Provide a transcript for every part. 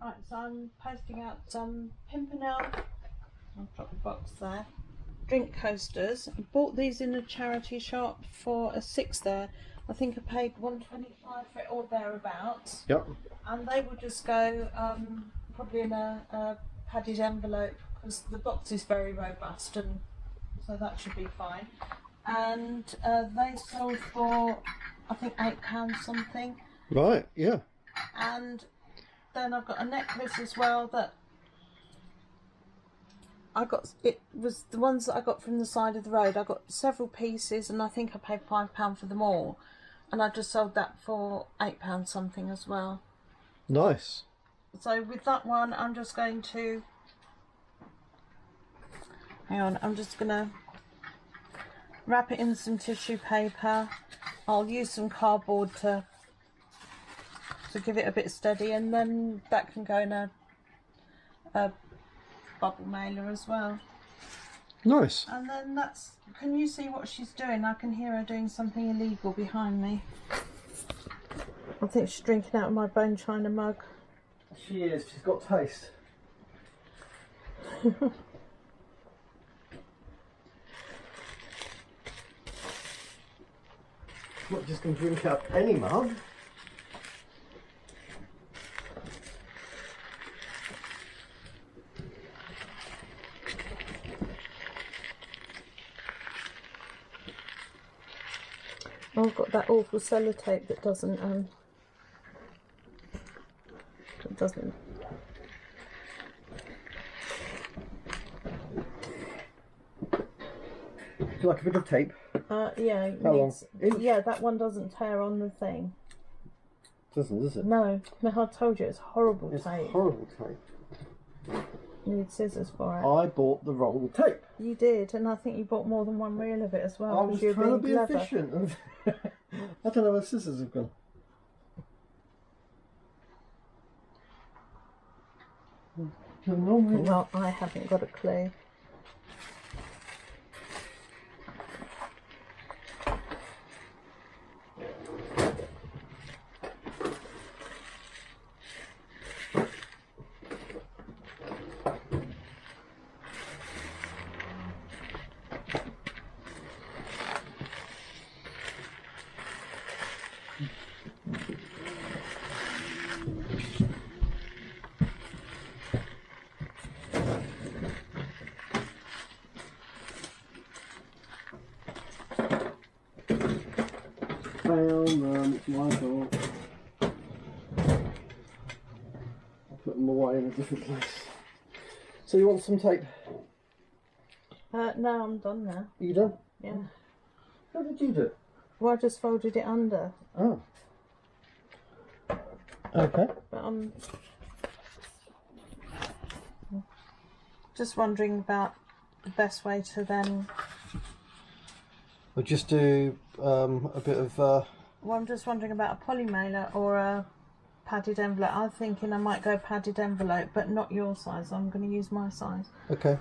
Right, so I'm posting out some Pimpernel, I'll drop the box there, drink coasters. I bought these in a charity shop for a 6 there. I think I paid $1.25 for it or thereabouts. Yep. And they will just go probably in a padded envelope because the box is very robust, and so that should be fine. And they sold for I think £8 something. Right, yeah. And then I've got a necklace as well that I got. It was the ones that I got from the side of the road. I got several pieces and I think I paid £5 for them all. And I just sold that for £8 something as well. Nice. So with that one, I'm just going to... Hang on, I'm just going to wrap it in some tissue paper. I'll use some cardboard to give it a bit steady, and then that can go in a bubble mailer as well. Nice. And then that's... Can you see what she's doing? I can hear her doing something illegal behind me. I think she's drinking out of my bone china mug. She is. She's got taste. Not just going to drink out any mug. I've got that awful sellotape that doesn't Do you like a bit of tape? Yeah. How long? Yeah, that one doesn't tear on the thing. Doesn't, does it? No, I told you it's horrible It's tape. horrible tape. You need scissors for it. I bought the wrong tape. You did, and I think you bought more than one reel of it as well. I was trying to be efficient. I don't know where scissors have gone. Well, I haven't got a clue. Found them, it's my fault. I'll put them away in a different place. So you want some tape? No, I'm done now. Are you done? Yeah. How did you do it? Well, I just folded it under. Oh. Okay. But I'm just wondering about the best way to then... We'll just do a bit of... Well, I'm just wondering about a poly mailer or a padded envelope. I'm thinking I might go padded envelope, but not your size. I'm going to use my size. Okay.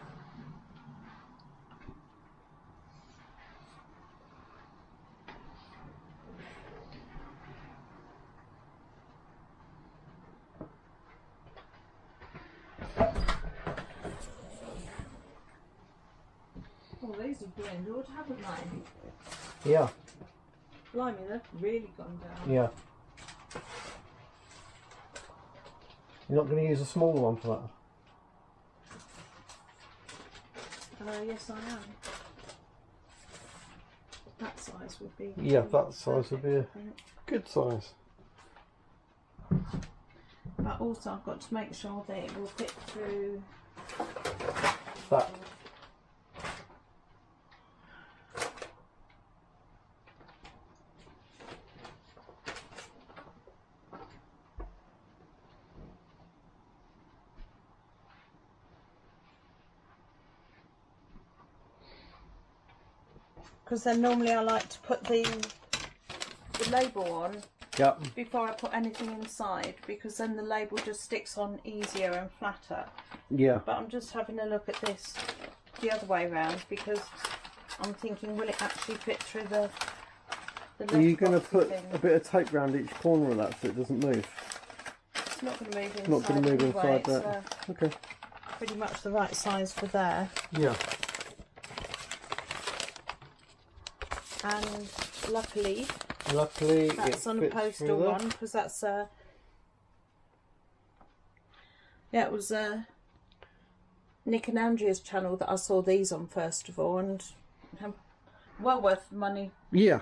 Oh, these have dwindled, haven't they? Yeah. Blimey, they've really gone down. Yeah. You're not going to use a smaller one for that? Yes, I am. That size would be... Yeah, that size would be a good size. But also I've got to make sure that it will fit through... That. Because then normally I like to put the label on before I put anything inside, because then the label just sticks on easier and flatter. Yeah. But I'm just having a look at this the other way round, because I'm thinking, will it actually fit through the Are you going to put thing? a bit of tape around each corner of that so it doesn't move? It's not going to move inside. Not going to move anyway. inside that. Okay. Pretty much the right size for there. Yeah. And luckily that's it on a fits postal through there. one, because that's yeah, it was Nick and Andrea's channel that I saw these on first of all, and well worth the money. Yeah.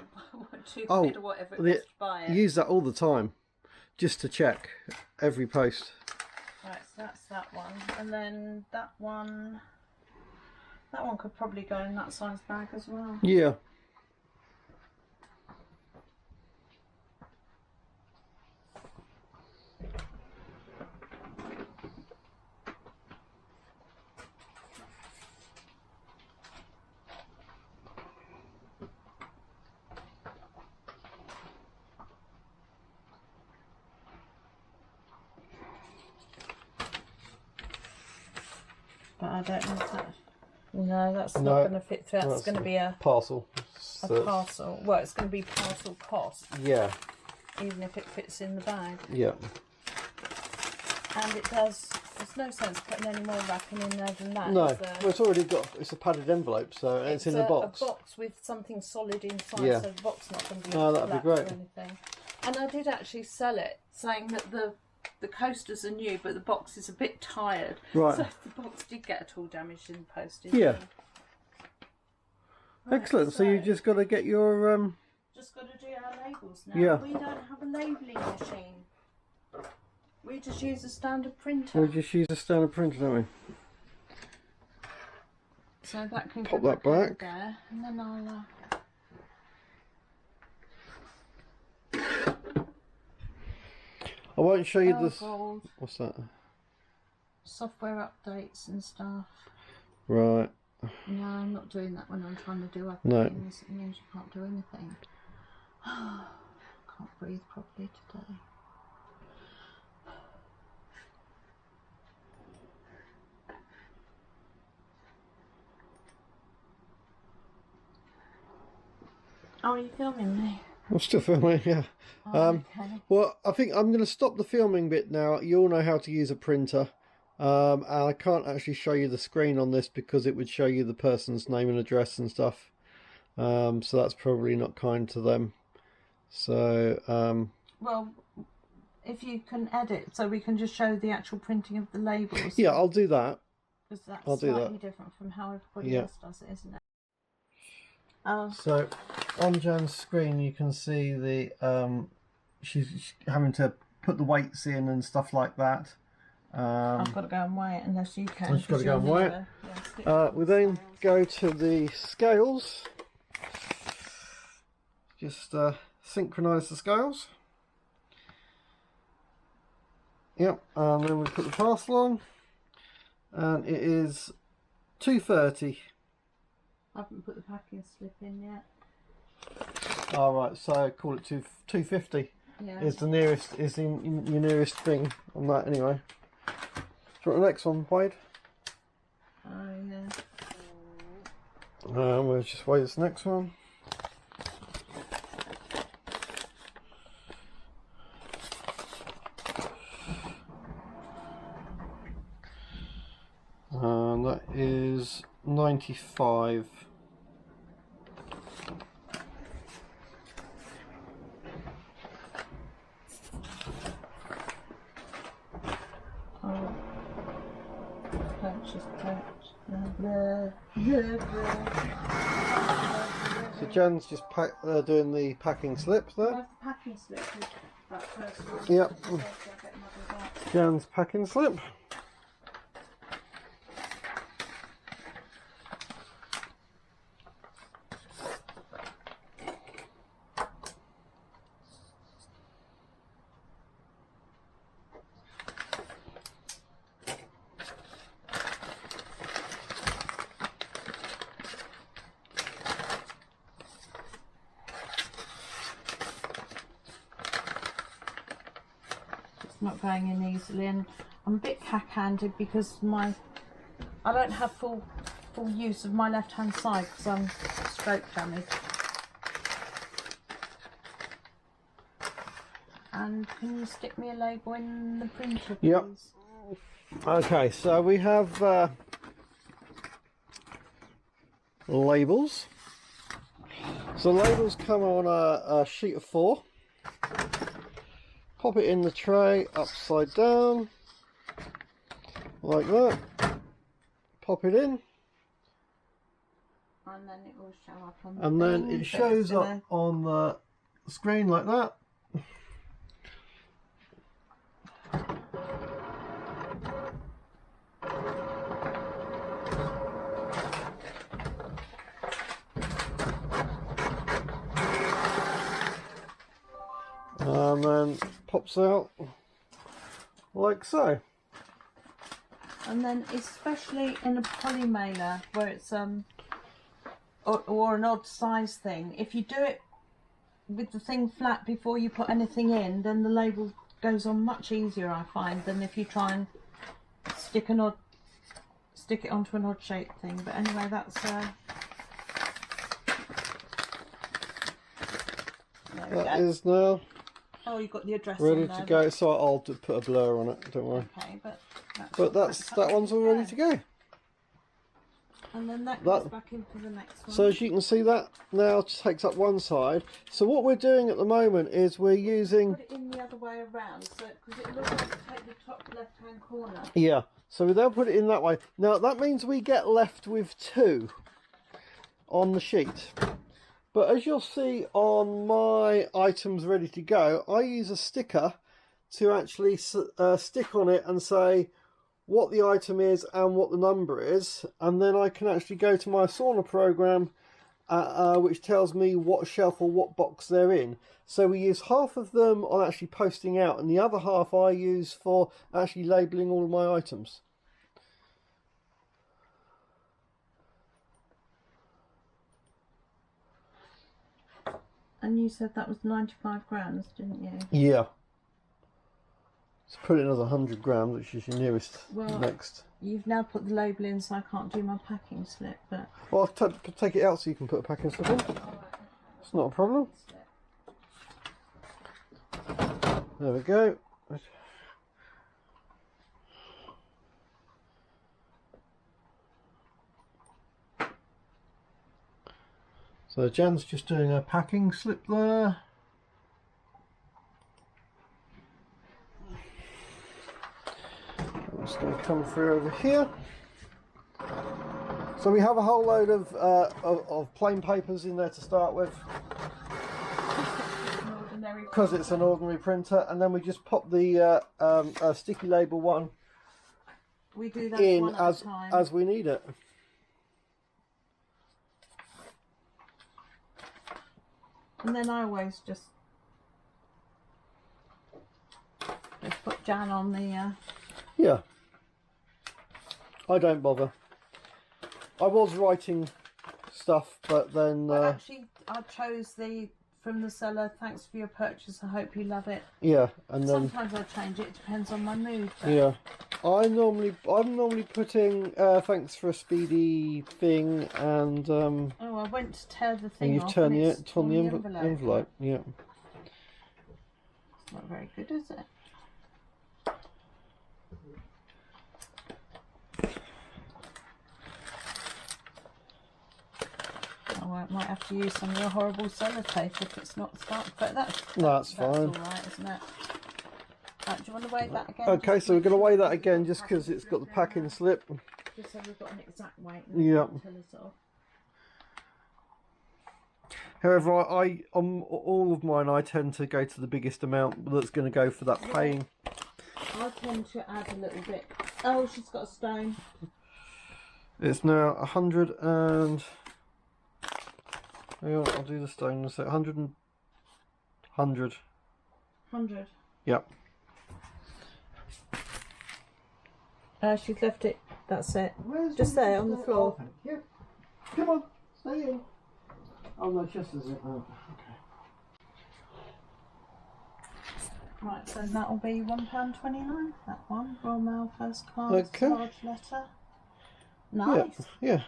£2 or whatever it was to buy it. Use that all the time, just to check every post. Right, so that's that one, and then that one could probably go in that size bag as well. Yeah. But I don't know if that... No, that's not going to fit through. That's going to be a parcel. Parcel. Well, it's going to be parcel cost. Yeah. Even if it fits in the bag. Yeah. And it does... There's no sense putting any more wrapping in there than that. No, well, it's already got... It's a padded envelope, so it's in the box. A box with something solid inside, Yeah. so the box not going to be that'd be great. or anything. And I did actually sell it, saying that the coasters are new, but the box is a bit tired. Right. So the box did get at all damaged in the postage. Yeah. Right, Excellent. So you just got to get your... Just got to do our labels now. Yeah. We don't have a labelling machine. We just use a standard printer. We just use a standard printer, don't we? So that can Pop go that back. there, and then I'll... I won't show you this. gold. What's that? Software updates and stuff. Right. No, I'm not doing that when I'm trying to do other No. things. It means you can't do anything. Can't breathe properly today. Oh, are you filming me? I'm still filming, yeah. Okay. Well, I think I'm going to stop the filming bit now. You all know how to use a printer. And I can't actually show you the screen on this because it would show you the person's name and address and stuff. So that's probably not kind to them. So, well, if you can edit, so we can just show the actual printing of the labels. yeah, I'll do that. Because that's I'll do slightly that. different from how everybody else does it, isn't it? So on Jan's screen you can see the she's having to put the weights in and stuff like that. I've got to go and weigh it unless you can. I've got to go and weigh it. We then go to the scales. Just synchronise the scales. Yep, and then we put the parcel on, and it is 230. I haven't put the packing slip in yet. Alright, so call it 250. Yeah. Is the nearest, is your nearest thing on that anyway. Do you want the next one, Wade? Oh yeah. We'll just weigh this next one. And that is 95. So Jan's just doing the packing slip there. The packing slip is that first one. Yep. I'll get muddled up. Jan's packing slip. Not going in easily, and I'm a bit cack-handed because I don't have full use of my left hand side because I'm stroke damaged, and And can you stick me a label in the printer, please? Yep. Okay, so we have labels. So labels come on a sheet of 4. Pop it in the tray upside down, like that. Pop it in. And then it will show up on the And then it shows up on the screen like that. And then pops out like so. And then especially in a poly mailer where it's or an odd size thing, if you do it with the thing flat before you put anything in, then the label goes on much easier, I find, than if you try and stick it onto an odd shaped thing. But anyway, that's That is now oh, you've got the address ready on there, to go. So I'll put a blur on it, don't worry. Okay, but that one's all ready to go. And then that goes back in for the next one. So as you can see, that now takes up one side. So what we're doing at the moment is we're using... Put it in the other way around, so because it looks like to take the top left-hand corner. Yeah, so we then put it in that way. Now that means we get left with 2 on the sheet. But as you'll see on my items ready to go, I use a sticker to actually stick on it and say what the item is and what the number is, and then I can actually go to my sauna program which tells me what shelf or what box they're in. So we use half of them on actually posting out, and the other half I use for actually labelling all of my items. And you said that was 95 grams, didn't you? Yeah. So put in another 100 grams, which is your nearest next. You've now put the label in, so I can't do my packing slip. But Well, I'll take it out so you can put a packing slip in. It's not a problem. There we go. So Jan's just doing a packing slip there. I'm just going to come through over here. So we have a whole load of plain papers in there to start with, because it's an ordinary printer, and then we just pop the sticky label one we do that in one at a time. as we need it. And then I always just put Jan on the... Yeah. I don't bother. I was writing stuff, but then... Well, actually, I chose from the seller, thanks for your purchase, I hope you love it. Yeah, and then... Sometimes I change it, depends on my mood. But... Yeah. I'm normally putting thanks for a speedy thing, and oh, I went to tear the thing and off. You've turned and it on the envelope. Yeah. It's not very good, is it? I might have to use some of your horrible sellotape if it's not stuck, but that's fine. all right, isn't it? Do you want to weigh that again? Okay, so we're going to weigh that again just because it's got the packing slip. Just so we've got an exact weight. Yeah. Tell us off. However, I on all of mine, I tend to go to the biggest amount that's going to go for that paying. I tend to add a little bit. Oh, she's got a stone. It's now 100 and... Hang on, I'll do the stone. So 100 and... 100. 100. Yep. She's left it. That's it. Just there on the floor. Oh, yeah. Come on, stay in. Oh no, Chester's in. Oh, okay. Right, so that'll be £1.29. That one, Royal Mail first class, Okay. large letter. Nice. Yeah.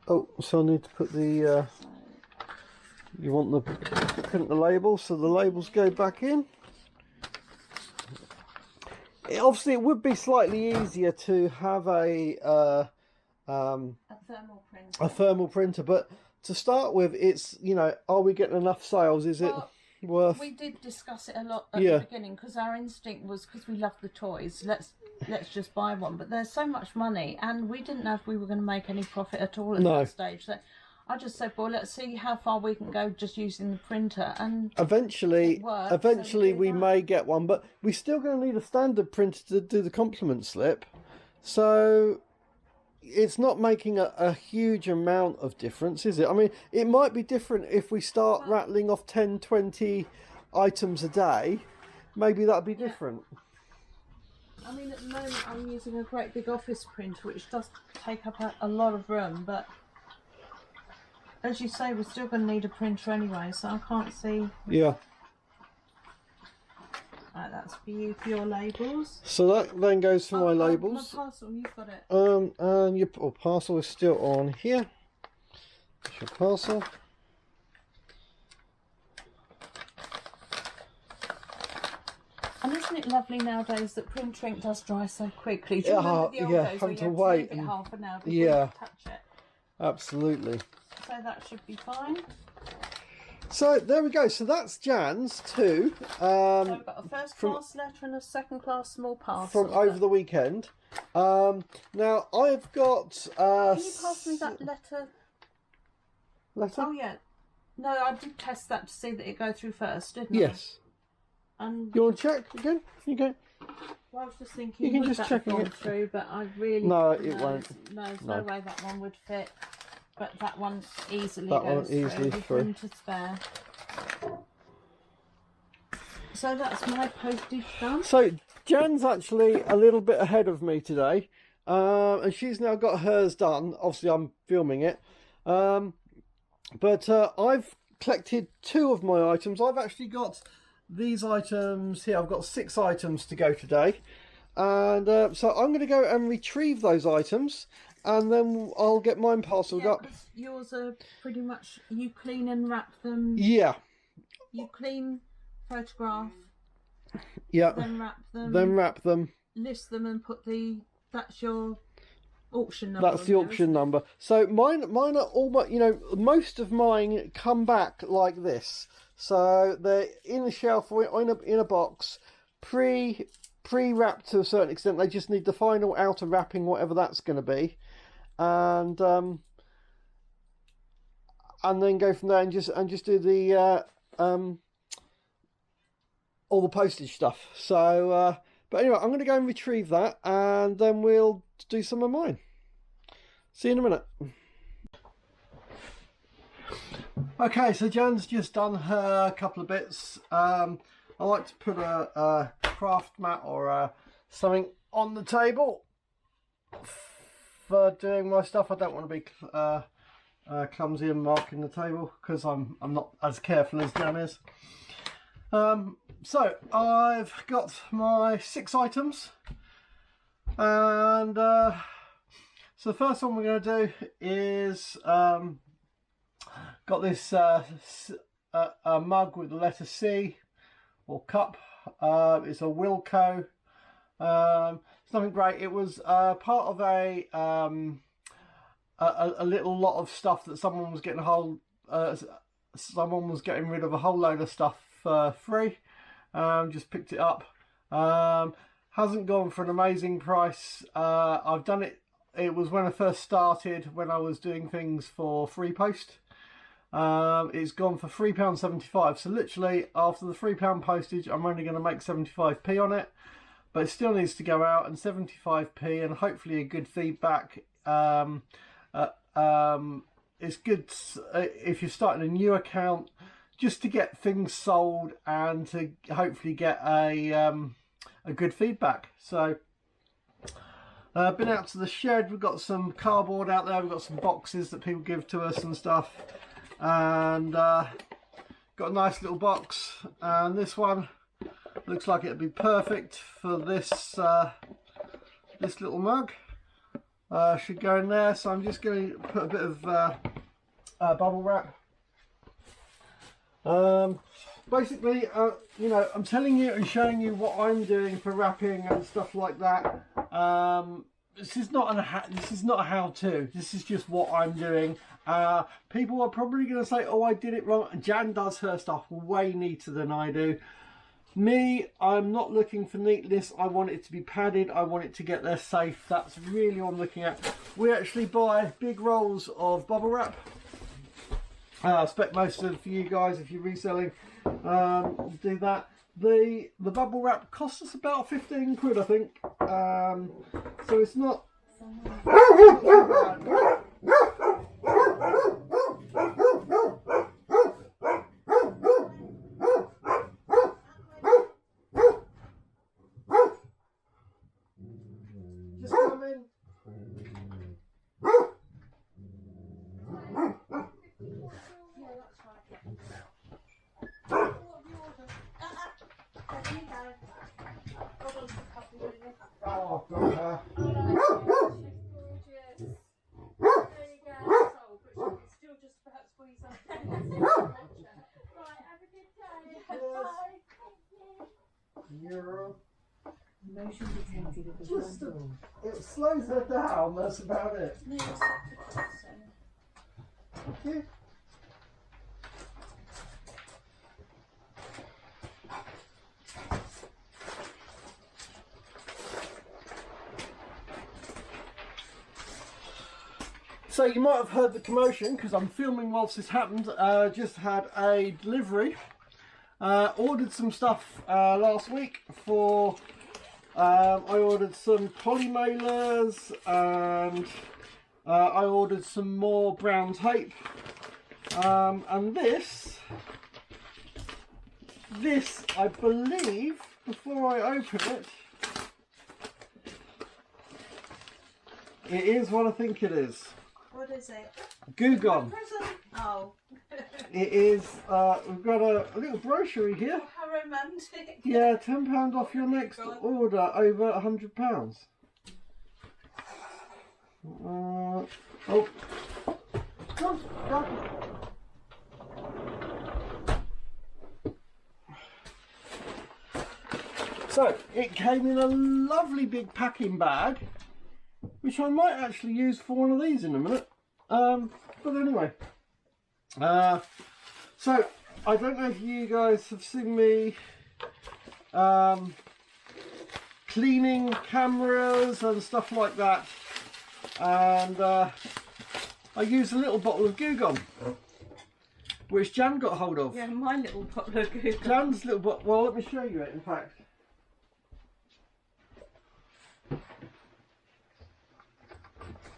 Oh, so I need to put the, you want the print the label, so the labels go back in. Obviously, it would be slightly easier to have a thermal printer, but to start with, it's, you know, are we getting enough sales? Is it worth? We did discuss it a lot at the beginning, because our instinct was, because we love the toys, let's just buy one. But there's so much money, and we didn't know if we were going to make any profit at all at that stage. So I just said, well, let's see how far we can go just using the printer, and eventually we may get one, but we're still going to need a standard printer to do the complement slip. So it's not making a huge amount of difference, is it? I mean, it might be different if we start rattling off 10, 20 items a day. Maybe that'd be different. I mean, at the moment I'm using a great big office printer, which does take up a lot of room, but as you say, we're still going to need a printer anyway, so I can't see. Yeah. Right, that's for you, for your labels. So that then goes for my labels. My parcel, you've got it. And your parcel is still on here. That's your parcel. And isn't it lovely nowadays that printer ink does dry so quickly? Do you remember the old days having to wait and half an hour before you touch it? Absolutely. So that should be fine. So there we go. So that's Jan's too. So we've got a first class letter and a second class small parcel. From over the weekend. Now I've got. Can you pass me that letter? Letter? Oh yeah. No, I did test that to see that it go through first, didn't Yes. I? And you want to check again? You go. Well, I was just thinking you can just check it through, but I really no, it won't. No, there's no way that one would fit. But that one easily goes through. To spare. So that's my postage done. So Jan's actually a little bit ahead of me today, and she's now got hers done. Obviously, I'm filming it, but I've collected 2 of my items. I've actually got these items here. I've got 6 items to go today, and so I'm going to go and retrieve those items. And then I'll get mine parcelled up. Yours are pretty much, you clean and wrap them. Yeah. You clean, photograph. Yeah. Then wrap them. Then wrap them. List them and put that's your auction number. That's the auction number. So mine are all, you know, most of mine come back like this. So they're in the shelf or in a box, pre-wrapped to a certain extent. They just need the final outer wrapping, whatever that's going to be. And then go from there and just do the all the postage stuff. So but anyway, I'm going to go and retrieve that, and then we'll do some of mine. See you in a minute. Okay, so Jan's just done her couple of bits. I like to put a craft mat or something on the table for doing my stuff. I don't want to be clumsy and marking the table because I'm not as careful as Jan is. So I've got my 6 items, and so the first one we're going to do is got this a mug with the letter C, or cup. It's a Wilco. It's nothing great. It was part of a little lot of stuff that someone was getting someone was getting rid of a whole load of stuff for free. Just picked it up. Hasn't gone for an amazing price. I've done it. It was when I first started, when I was doing things for free post. It's gone for £3.75. So literally after the £3 postage, I'm only going to make 75p on it. But it still needs to go out, and 75p and hopefully a good feedback. It's good if you're starting a new account, just to get things sold and to hopefully get a good feedback. So been out to the shed. We've got some cardboard out there. We've got some boxes that people give to us and stuff, and got a nice little box. And this one looks like it'd be perfect for this this little mug. should go in there. So I'm just going to put a bit of bubble wrap. Basically, you know, I'm telling you and showing you what I'm doing for wrapping and stuff like that. This is not a how-to. This is just what I'm doing. People are probably going to say, "Oh, I did it wrong." Jan does her stuff way neater than I do. Me, I'm not looking for neatness. I want it to be padded. I want it to get there safe. That's really what I'm looking at. We actually buy big rolls of bubble wrap. I expect most of you guys, if you're reselling, do that. The bubble wrap costs us about 15 quid, I think. So it's not. Just come in. Oh, got her. Just it slows her down, that's about it. Okay. So you might have heard the commotion because I'm filming whilst this happened. Just had a delivery. Ordered some stuff last week for. I ordered some polymailers and I ordered some more brown tape. And this I believe, before I open it, it is what I think it is. What is it? Goo Gone. Oh. It is, we've got a little brochure here. Oh, how romantic. Yeah, £10 off your next order over £100. Oh. Come on. So, it came in a lovely big packing bag, which I might actually use for one of these in a minute. But anyway. So, I don't know if you guys have seen me cleaning cameras and stuff like that. And I used a little bottle of Goo Gone, which Jan got hold of. Yeah, my little bottle of Goo Gone. Jan's little bottle, well, let me show you it in fact.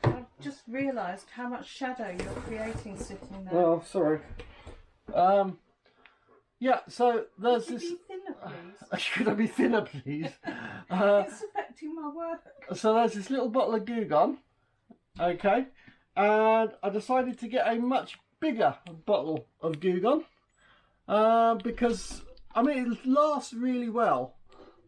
I've just realised how much shadow you're creating sitting there. Oh, sorry. Yeah, so there's Could this. you be thinner, please? Should I be thinner, please? It's affecting my work. So there's this little bottle of Goo Gone, okay, and I decided to get a much bigger bottle of Goo Gone because I mean it lasts really well,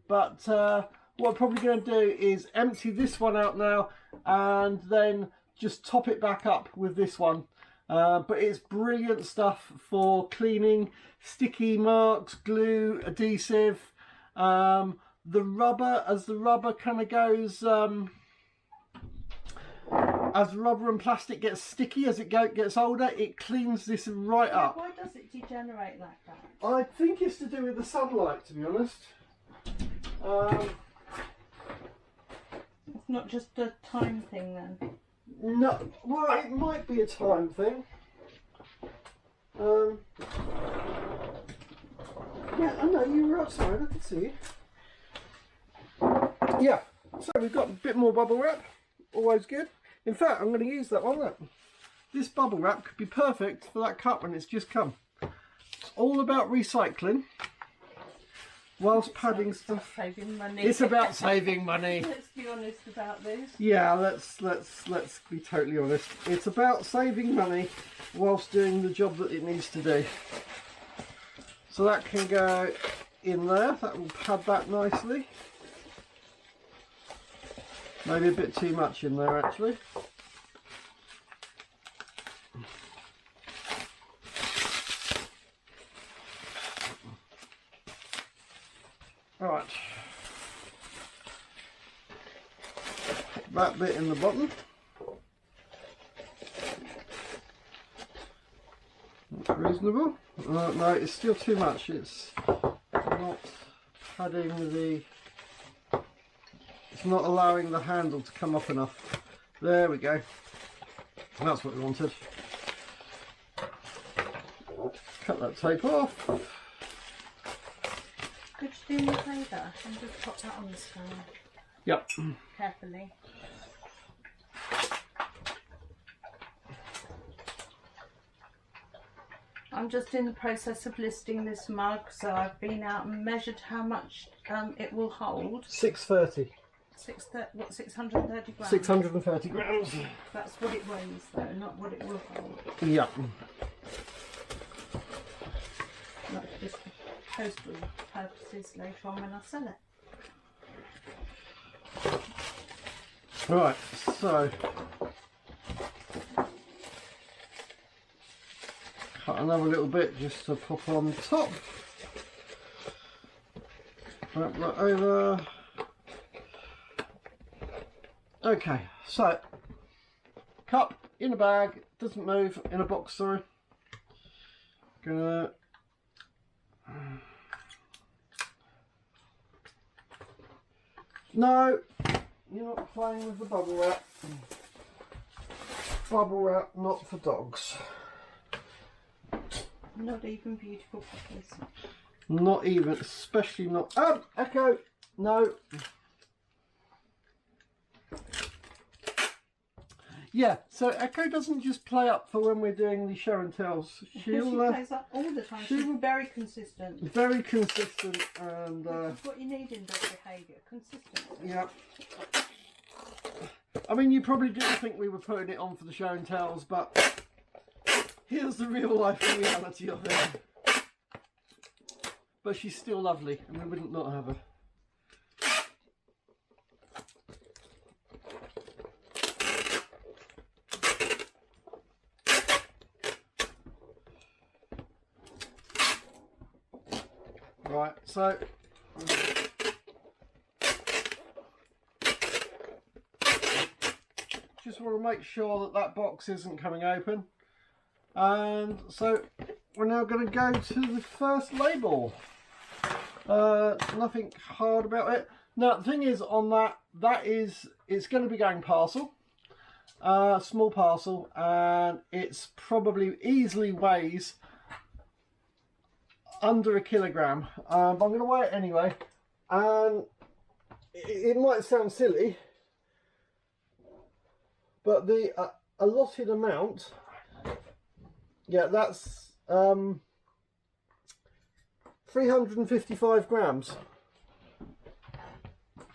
but what I'm probably going to do is empty this one out now and then just top it back up with this one. But it's brilliant stuff for cleaning sticky marks, glue, adhesive. The rubber, as the rubber kind of goes, as rubber and plastic gets sticky as it gets older, it cleans this right up. Why does it degenerate like that? I think it's to do with the sunlight, to be honest. It's not just a time thing then? No, well, it might be a time thing. Yeah, I know you were outside. I can see you. Yeah, so we've got a bit more bubble wrap. Always good. In fact, I'm going to use that one. Look. This bubble wrap could be perfect for that cup when it's just come. It's all about recycling. Whilst padding stuff. Saving money. It's about saving money. Let's be honest about this. Yeah, let's be totally honest. It's about saving money whilst doing the job that it needs to do. So that can go in there. That will pad that nicely. Maybe a bit too much in there actually. Right. That bit in the bottom. That's reasonable. No, it's still too much. It's not padding the... It's not allowing the handle to come up enough. There we go. That's what we wanted. Cut that tape off. Could you do me a favour and just pop that on the stand? Yep. Carefully. I'm just in the process of listing this mug, so I've been out and measured how much it will hold. 630. 630 grams? 630 grams. That's what it weighs though, not what it will hold. Yep. Not just for postal purposes later on when I sell it. Right, so cut another little bit just to pop on top. Wrap that over. Okay, so cup in a bag, doesn't move, in a box, sorry. Gonna no, you're not playing with the bubble wrap. Bubble wrap not for dogs. Not even beautiful puppies. Not even, especially not. Echo, no. Yeah, so Echo doesn't just play up for when we're doing the show and tells. She plays up all the time. She's very consistent. Very consistent, and that's what you need in dog behaviour. Consistency. yeah. I mean, you probably didn't think we were putting it on for the show and tells, but here's the real life reality of it. But she's still lovely, and we wouldn't not have her. Right, so just want to make sure that that box isn't coming open, and so we're now going to go to the first label. Nothing hard about it. Now the thing is, on it's going to be going parcel, small parcel, and it's probably easily weighs under a kilogram. I'm going to weigh it anyway, and it might sound silly, but the allotted amount, yeah, that's 355 grams.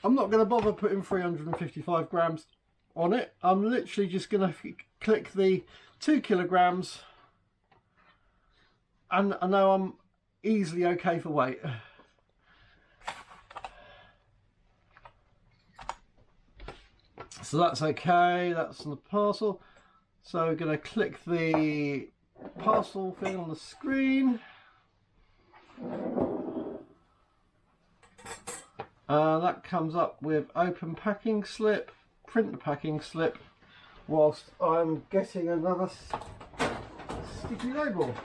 I'm not going to bother putting 355 grams on it. I'm literally just going to click the 2 kilograms, and I know I'm easily okay for weight. So that's okay, that's on the parcel. So we're going to click the parcel thing on the screen. That comes up with open packing slip, print the packing slip, whilst I'm getting another sticky label.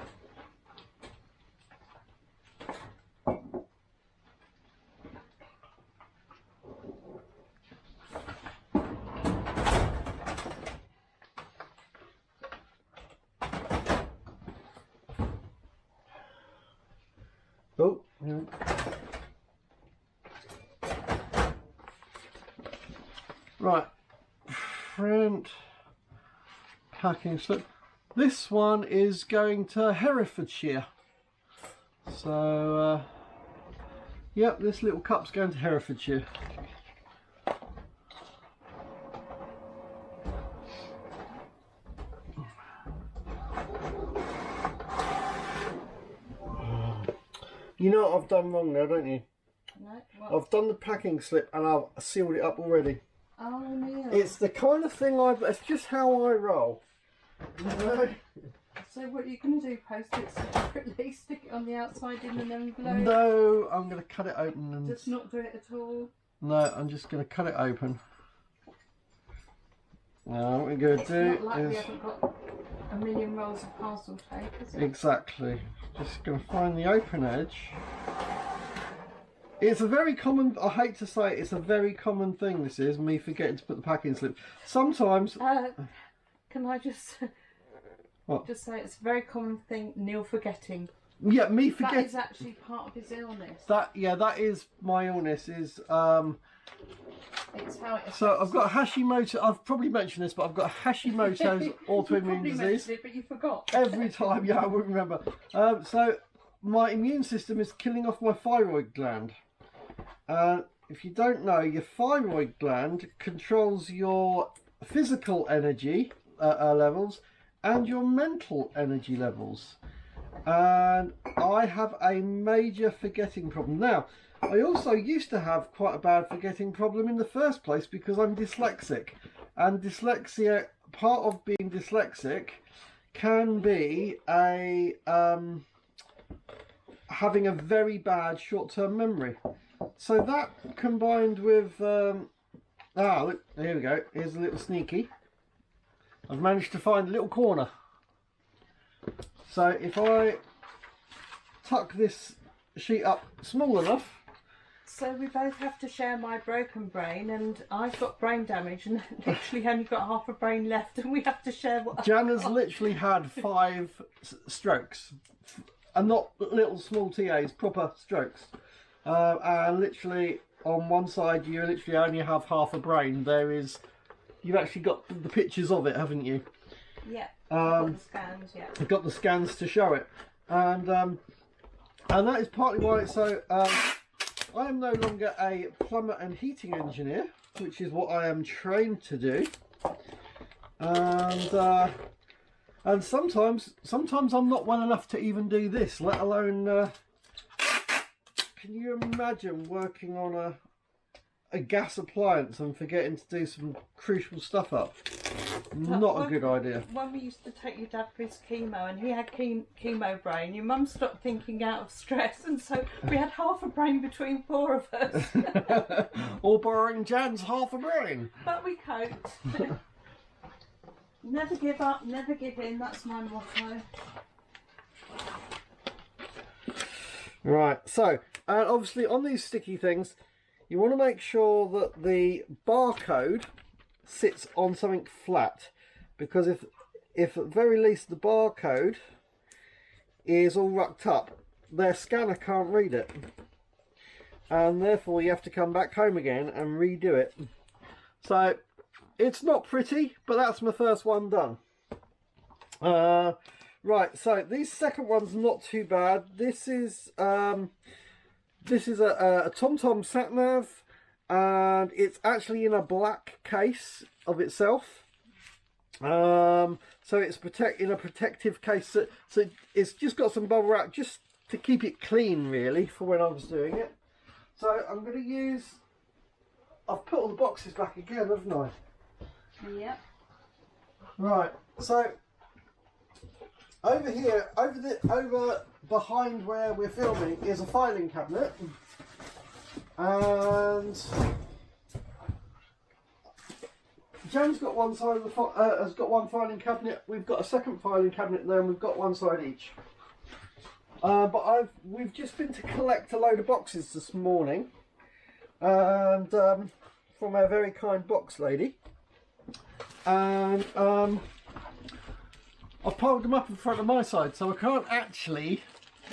Oh, yeah. Right, print packing slip. This one is going to Herefordshire. So, yep, this little cup's going to Herefordshire. You know what I've done wrong now, don't you? No, what? I've done the packing slip and I've sealed it up already. Oh, Neil. It's the kind of thing it's just how I roll. You know? So what are you going to do? Post it separately, stick it on the outside in an envelope? No, I'm going to cut it open and... Just not do it at all? No, I'm just going to cut it open. Now what we're going to do Not like is... we haven't got a million rolls of parcel tape, is it? Exactly. Just going to find the open edge. It's a very common, I hate to say it, it's a very common thing, this is, me forgetting to put the packing slip. Sometimes... Can I just... What? Just say it's a very common thing, Neil forgetting. Yeah, me forgetting. That is actually part of his illness. That is my illness. Is It's how it so I've got Hashimoto. I've probably mentioned this, but I've got Hashimoto's autoimmune disease. It, but you forgot. Every time, yeah, I wouldn't remember. So my immune system is killing off my thyroid gland. If you don't know, your thyroid gland controls your physical energy levels and your mental energy levels. And I have a major forgetting problem. Now, I also used to have quite a bad forgetting problem in the first place because I'm dyslexic. And dyslexia, part of being dyslexic, can be having a very bad short-term memory. So that combined with... look, here we go. Here's a little sneaky. I've managed to find a little corner. So if I tuck this sheet up small enough... So we both have to share my broken brain, and I've got brain damage and literally only got half a brain left, and we have to share what Jan has literally had 5 strokes. And not little small TAs, proper strokes. And literally on one side you literally only have half a brain. You've actually got the pictures of it, haven't you? Yeah. I've got the scans, yeah. I've got the scans to show it, and that is partly why it's so. I am no longer a plumber and heating engineer, which is what I am trained to do, and sometimes I'm not well enough to even do this, let alone. Can you imagine working on a gas appliance and forgetting to do some crucial stuff up? Not a good idea. When we used to take your dad for his chemo and he had chemo brain, your mum stopped thinking out of stress, and so we had half a brain between 4 of us. All borrowing Jan's half a brain. But we coped. Never give up, never give in, that's my motto. Right, so, and obviously on these sticky things, you want to make sure that the barcode sits on something flat, because if at the very least the barcode is all rucked up, their scanner can't read it, and therefore you have to come back home again and redo it. So it's not pretty, but that's my first one done. Right, so these second one's not too bad. This is a TomTom sat nav, and it's actually in a black case of itself. So it's in a protective case. So it's just got some bubble wrap just to keep it clean, really, for when I was doing it. So I'm going to use. I've put all the boxes back again, haven't I? Yep. Right. So over here, over behind where we're filming, is a filing cabinet. And Jan's got one side of the has got one filing cabinet. We've got a second filing cabinet there, and we've got one side each. But we've just been to collect a load of boxes this morning, and from our very kind box lady, and I've piled them up in front of my side, so I can't actually.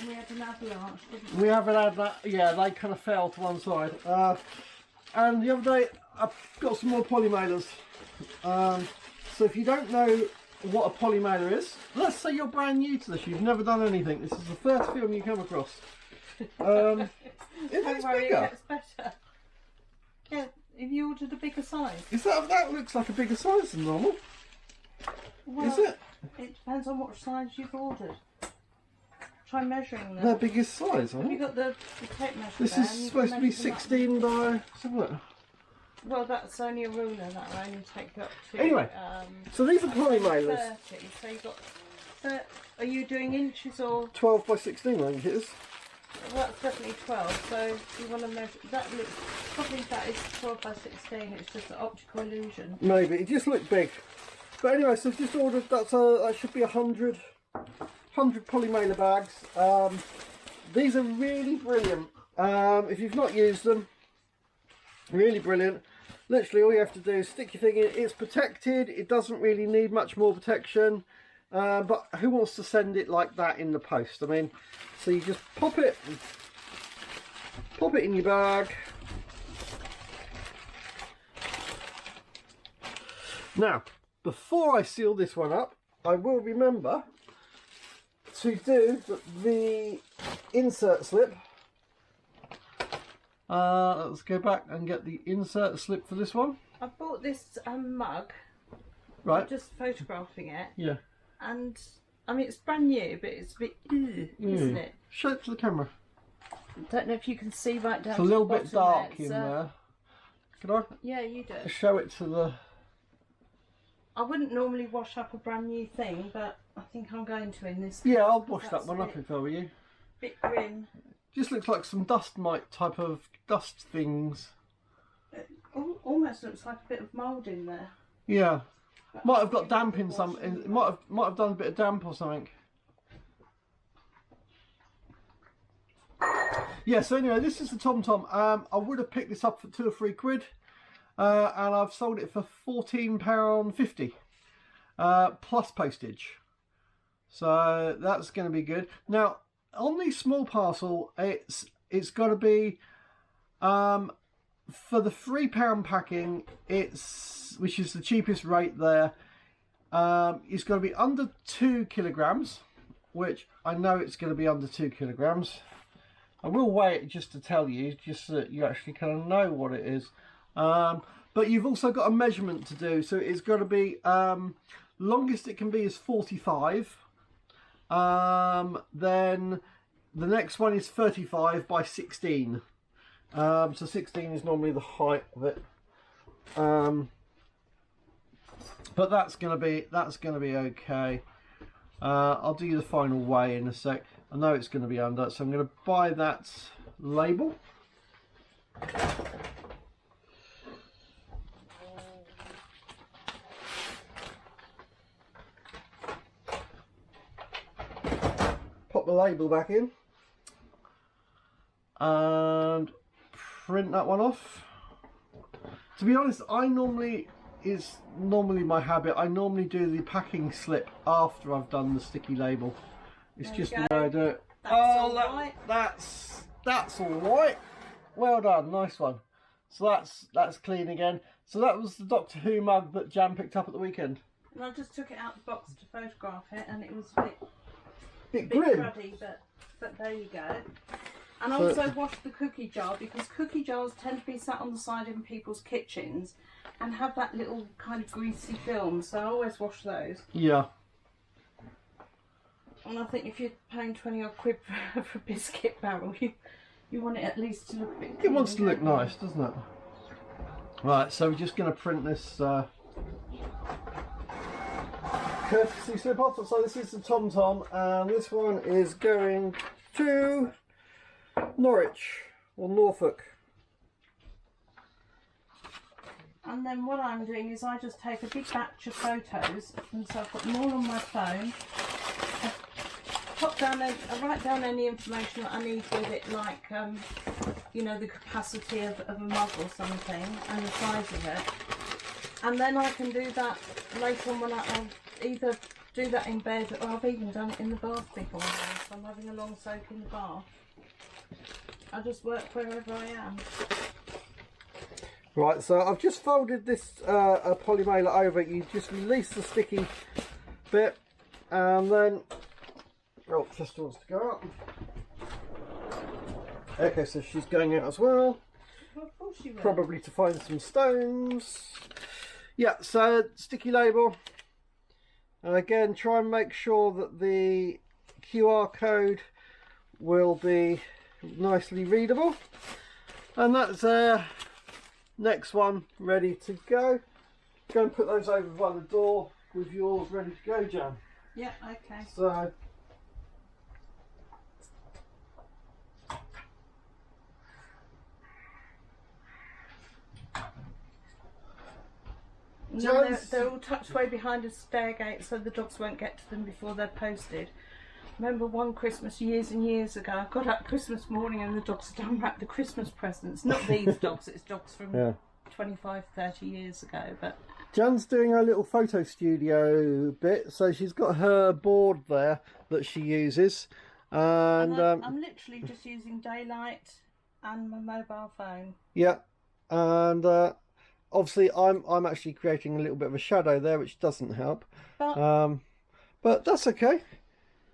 We had an avalanche, didn't we? We haven't had that. Yeah, they kind of fell to one side. And the other day, I've got some more polymailers. So if you don't know what a polymailer is, let's say you're brand new to this, you've never done anything. This is the first film you come across. Don't It's worry, bigger. it gets better. Yeah, if you ordered a bigger size. Is that looks like a bigger size than normal? Well, Is it? It depends on what size you've ordered. Try measuring them. Their biggest size, Have aren't you they? got the tape measure This there? is And you can supposed to be measure them up. 16 by... Let's have a look. Well, that's only a ruler. That will only take you up to. Anyway, so these are polymailers. 30. So you've got. Are you doing inches or? 12 by 16, I think it is. Well, that's definitely 12. So you want to measure. That looks probably that is 12 by 16. It's just an optical illusion. Maybe it just looked big. But anyway, so I've just ordered. That should be 100 polymailer bags. These are really brilliant. If you've not used them, really brilliant. Literally all you have to do is stick your thing in. It's protected. It doesn't really need much more protection. But who wants to send it like that in the post? I mean, so you just pop it in your bag. Now, before I seal this one up, I will remember to do the insert slip. Let's go back and get the insert slip for this one. I bought this mug. Right. I'm just photographing it. Yeah. And I mean, it's brand new, but it's a bit, isn't it? Show it to the camera. Don't know if you can see right down. It's a little to the bit dark bottom in there. Can I? Yeah, you do. Show it to the. I wouldn't normally wash up a brand new thing, but I think I'm going to in this. Yeah, I'll wash that one up if I were you. Bit grim. Just looks like some dust mite type of dust things. It almost looks like a bit of mould in there. Yeah. Might have got damp in some. It might have done a bit of damp or something. Yeah. So anyway, this is the Tom Tom. I would have picked this up for £2 or £3, and I've sold it for £14.50 plus postage. So that's going to be good. Now on the small parcel, it's got to be for the £3 packing. Which is the cheapest rate there. It's going to be under 2 kilograms, which I know it's going to be under 2 kilograms. I will weigh it just to tell you, just so that you actually kind of know what it is. But you've also got a measurement to do, so it's got to be longest it can be is 45. Then the next one is 35 by 16. So 16 is normally the height of it. But that's gonna be okay. I'll do the final weigh in a sec. I know it's going to be under, so I'm going to buy that label. Pop the label back in and print that one off. To be honest, it's normally my habit. I normally do the packing slip after I've done the sticky label. It's just the way I do it. That's all right. Well done, nice one. So that's clean again. So that was the Doctor Who mug that Jan picked up at the weekend. And I just took it out of the box to photograph it, and it was a bit grim. cruddy, but there you go. And I also washed the cookie jar, because cookie jars tend to be sat on the side in people's kitchens and have that little kind of greasy film, so I always wash those. Yeah. And I think if you're paying 20 odd quid for a biscuit barrel, you want it at least to look a bit clean. It wants to look nice, doesn't it? Right, so we're just going to print this courtesy slip off. So this is the Tom Tom, and this one is going to Norwich or Norfolk. And then what I'm doing is I just take a big batch of photos, and so I've got them all on my phone. I write down any information that I need with it, like you know, the capacity of a mug or something, and the size of it. And then I can do that later on when I'll either do that in bed, or I've even done it in the bath before now, so I'm having a long soak in the bath. I just work wherever I am. Right, so I've just folded this a polymailer over. You just release the sticky bit, and then just wants to go up. Okay, so she's going out as well. Well, of course you will. Probably to find some stones. Yeah, so sticky label. And again, try and make sure that the QR code will be nicely readable. And that's next one ready to go. Go and put those over by the door with yours ready to go, Jan. Yeah, okay. So No, they're all tucked away behind a stair gate so the dogs won't get to them before they're posted. Remember one Christmas years and years ago, I got up Christmas morning and the dogs had unwrapped the Christmas presents. Not these dogs, it's dogs from 25, 30 years ago. But Jan's doing her little photo studio bit, so she's got her board there that she uses. And I'm literally just using daylight and my mobile phone. Yeah, and obviously I'm actually creating a little bit of a shadow there, which doesn't help. But that's okay.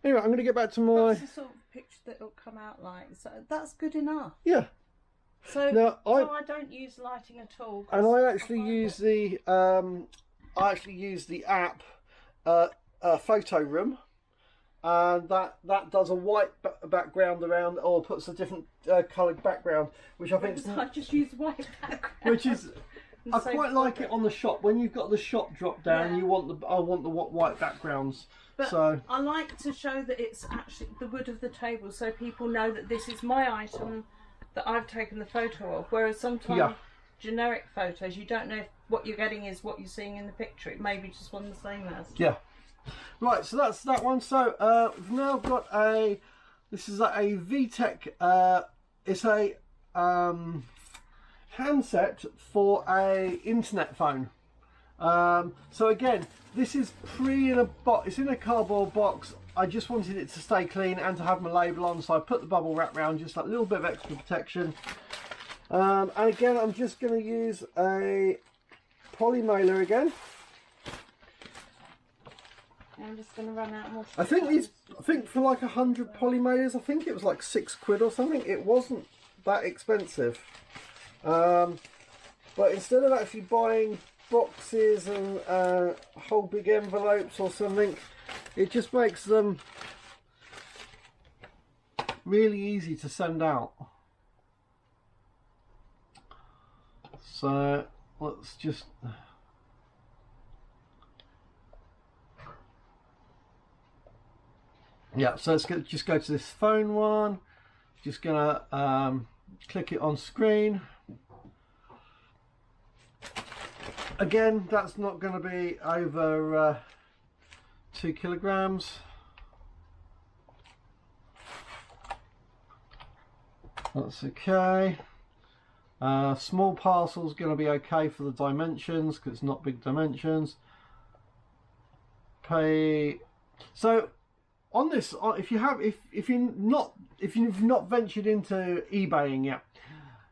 Anyway, I'm going to get back to my... That's the sort of picture that it'll come out like. So that's good enough. Yeah. So, now, I don't use lighting at all. And I actually use the app Photo Room, and that does a white background around, or puts a different coloured background, which I think I just use white background. Which is... I quite like it on the shop. When you've got the shop drop down, I want the white backgrounds. But so I like to show that it's actually the wood of the table, so people know that this is my item that I've taken the photo of. Whereas sometimes generic photos, you don't know if what you're getting is what you're seeing in the picture. It may be just one the same as. Yeah. Right. So that's that one. So we've now got a. This is a VTech. It's a handset for a internet phone. So again, this is in a box. It's in a cardboard box. I just wanted it to stay clean and to have my label on, so I put the bubble wrap round, just a little bit of extra protection. And again, I'm just going to use a poly mailer again. I'm just going to run out more. I think for like 100 poly mailers, I think it was like £6 or something. It wasn't that expensive. But instead of actually buying boxes and whole big envelopes or something, it just makes them really easy to send out. So let's just so let's just go to this phone one. Just gonna click it on screen. Again, that's not going to be over 2 kilograms. That's okay. Small parcel's going to be okay for the dimensions because it's not big dimensions. So on this, if you've not ventured into eBaying yet,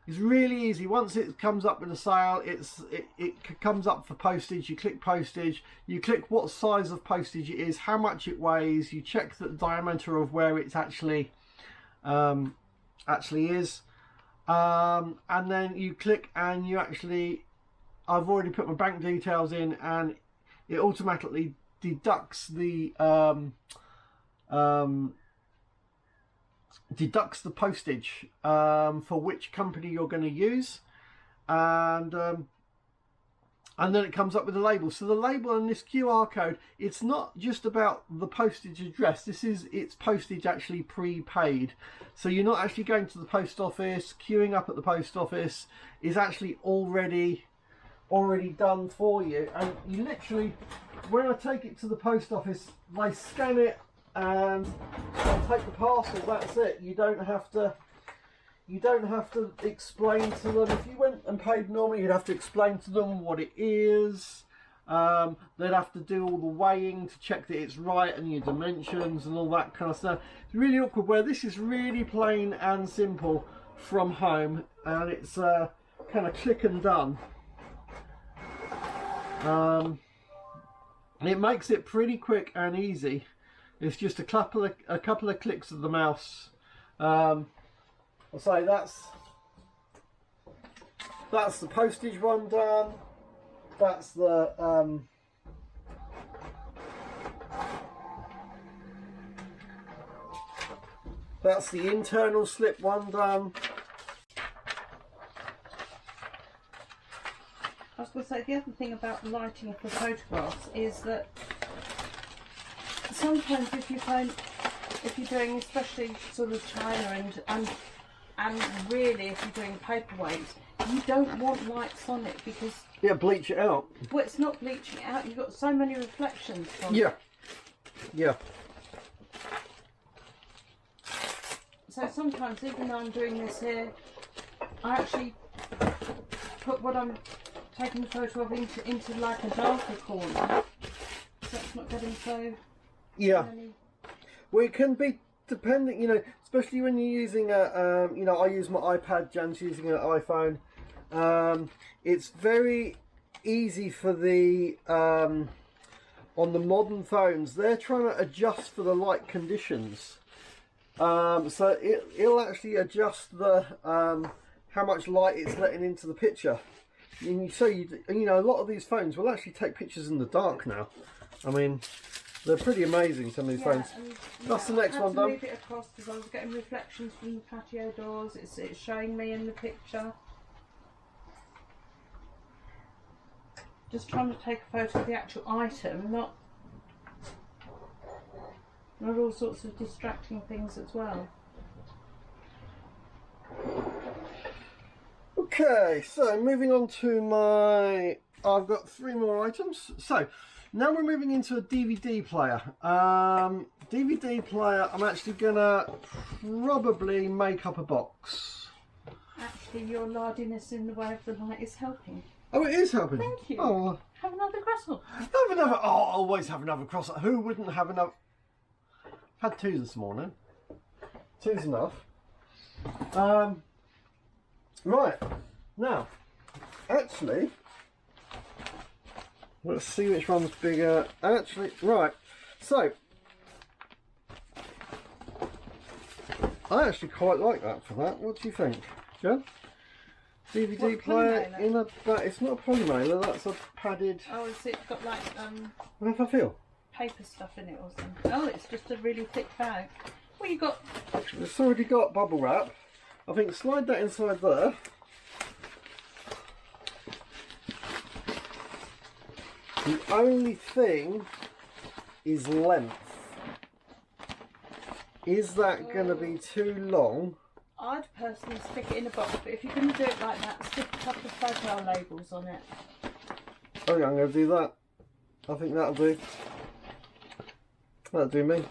it's really easy. Once it comes up with a sale, it comes up for postage. You click postage. You click what size of postage it is, how much it weighs. You check the diameter of where it's actually is, and then you click and you actually. I've already put my bank details in, and it automatically deducts the postage for which company you're going to use, and then it comes up with a label. So the label and this QR code, it's not just about the postage address. It's postage actually prepaid. So you're not actually going to the post office, queuing up at the post office. Is actually already done for you, and you literally, when I take it to the post office, they scan it and take the parcel. That's it. You don't have to explain to them. If you went and paid normally, you'd have to explain to them what it is. They'd have to do all the weighing to check that it's right and your dimensions and all that kind of stuff. It's really awkward, where this is really plain and simple from home, and it's kind of click and done. It makes it pretty quick and easy. It's just a couple of clicks of the mouse. I'll say that's the postage one done. That's the internal slip one done. So the other thing about lighting for photographs is that sometimes if you're doing especially sort of China and really if you're doing paperweights, you don't want lights on it because bleach it out. Well, it's not bleaching it out. You've got so many reflections from Yeah. it. Yeah. So sometimes, even though I'm doing this here, I actually put what I'm taking the photo of into like a darker corner, so it's not getting so many. Well, it can be depending, you know, especially when you're using a, you know, I use my iPad, Jan's using an iPhone. It's very easy for the on the modern phones. They're trying to adjust for the light conditions. So it'll actually adjust the how much light it's letting into the picture. And so you know, a lot of these phones will actually take pictures in the dark now. I mean, they're pretty amazing, some of these phones. That's the next one done. Move it across because I was getting reflections from the patio doors. It's showing me in the picture. Just trying to take a photo of the actual item, not all sorts of distracting things as well. Okay, so moving on to my, I've got 3 more items. So now we're moving into a DVD player. DVD player, I'm actually gonna probably make up a box. Actually, your lardiness in the way of the light is helping. Oh, it is helping. Thank you. Oh, have another croissant. have another. Oh, always have another croissant. Who wouldn't have another? Had 2 this morning. 2's enough. Right now, actually, let's see which one's bigger. Actually, right. So, I actually quite like that for that. What do you think, Jan? DVD what, player in a bag. It's not a polymailer, that's a padded. Oh, it's got like How does that feel? paper stuff in it or something. Oh, it's just a really thick bag. Well, you got. It's already got bubble wrap. I think slide that inside there. The only thing is length. Is that going to be too long? I'd personally stick it in a box, but if you're going to do it like that, stick a couple of fragile labels on it. Oh yeah, I'm going to do that. I think that'll do. That'll do me.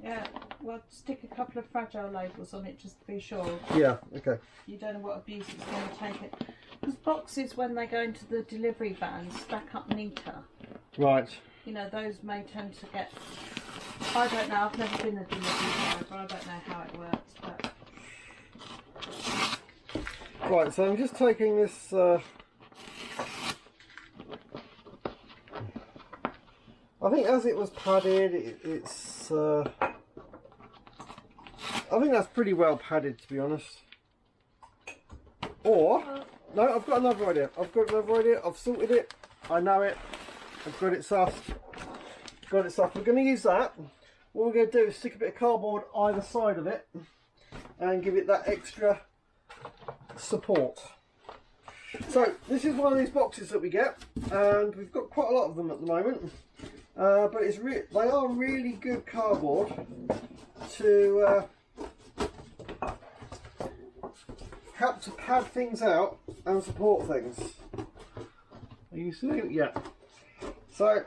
Yeah, well, stick a couple of fragile labels on it just to be sure. Yeah, okay. You don't know what abuse it's going to take it. Because boxes, when they go into the delivery vans, stack up neater. Right. You know, those may tend to get... I don't know, I've never been a delivery driver, I don't know how it works, but... Right, so I'm just taking this I think as it was padded, it's I think that's pretty well padded, to be honest. Or no, I've got another idea. I've sorted it. I know it. I've got it sussed. We're going to use that. What we're going to do is stick a bit of cardboard either side of it and give it that extra support. So this is one of these boxes that we get, and we've got quite a lot of them at the moment. But they are really good cardboard to help to pad things out and support things. Are you seeing? Yeah. So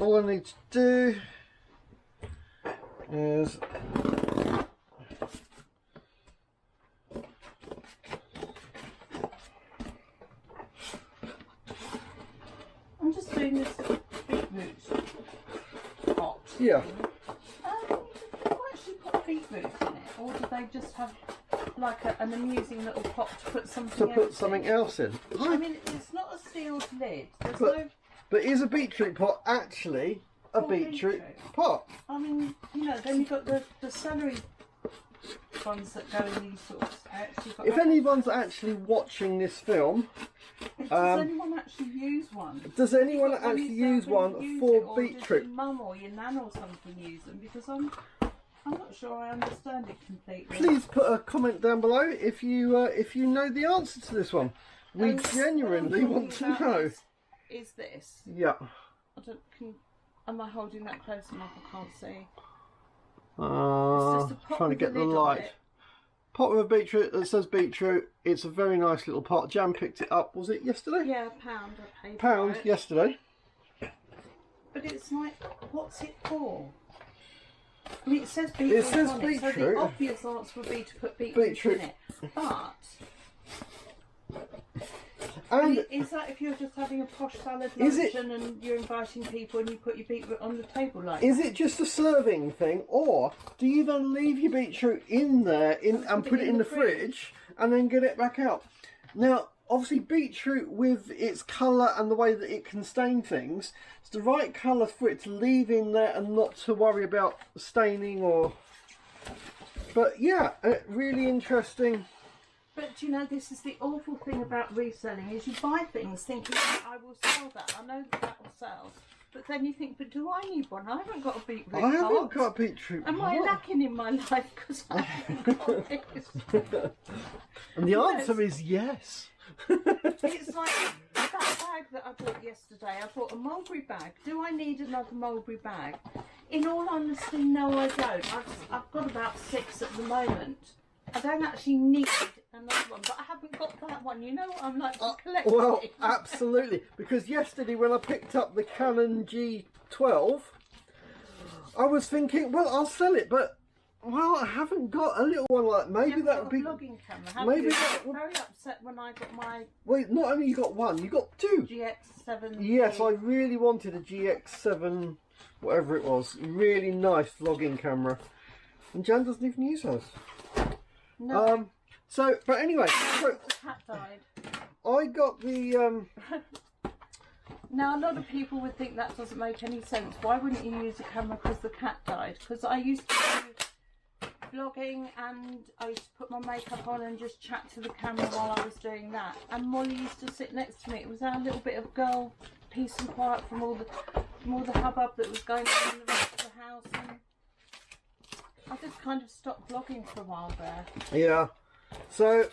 all I need to do is I'm just doing this beetroot pot. yeah. Do you actually put beetroot in it, or do they just have like an amusing little pot to put something else in? I mean, it's not a sealed lid. But is a beetroot pot actually a beetroot pot? I mean, you know, then you've got the celery ones that go in these sorts. If anyone's actually watching this film, does anyone actually use one? Does anyone actually use one for beetroot? Does your mum or your nan or something use them? Because I'm not sure I understand it completely. Please put a comment down below if you know the answer to this one. We genuinely want to know. Is this? Yeah. Am I holding that close enough? I can't see. Trying to get the light. Pot with beetroot that says beetroot. It's a very nice little pot. Jan picked it up. Was it yesterday? Yeah, £1. I paid £1 for it. yesterday. But it's like, what's it for? I mean, it says beetroot. It says on beetroot. It, so the obvious answer would be to put beetroot in it. But. And is that if you're just having a posh salad luncheon and you're inviting people and you put your beetroot on the table like that? Is it just a serving thing, or do you then leave your beetroot in there and put it in the fridge and then get it back out? Now, obviously beetroot with its colour and the way that it can stain things, it's the right colour for it to leave in there and not to worry about staining or... But yeah, really interesting. But do you know, this is the awful thing about reselling, is you buy things thinking, I will sell that, I know that will sell. But then you think, but do I need one? I haven't got a beetroot pot. I haven't got a beetroot pot. Am I lacking in my life because I haven't got this? And the answer is yes. It's like that bag that I bought yesterday. I bought a mulberry bag. Do I need another mulberry bag? In all honesty, no I don't. I've got about 6 at the moment. I don't actually need another one, but I haven't got that one. You know what I'm like to collect. Well, absolutely. Because yesterday when I picked up the Canon G12, I was thinking, well, I'll sell it, but well, I haven't got a little one like maybe that would be. Vlogging camera. Maybe I that was would. very upset when I got my. Wait, not only you got one, you got 2. GX7. Yes, I really wanted a GX7, whatever it was. Really nice vlogging camera, and Jan doesn't even use hers. No. So, but anyway, so the cat died. I got the Now, a lot of people would think that doesn't make any sense. Why wouldn't you use a camera because the cat died? Because I used to do vlogging and I used to put my makeup on and just chat to the camera while I was doing that. And Molly used to sit next to me. It was our little bit of girl peace and quiet from all the hubbub that was going on in the rest of the house. And I just kind of stopped vlogging for a while there. Yeah. So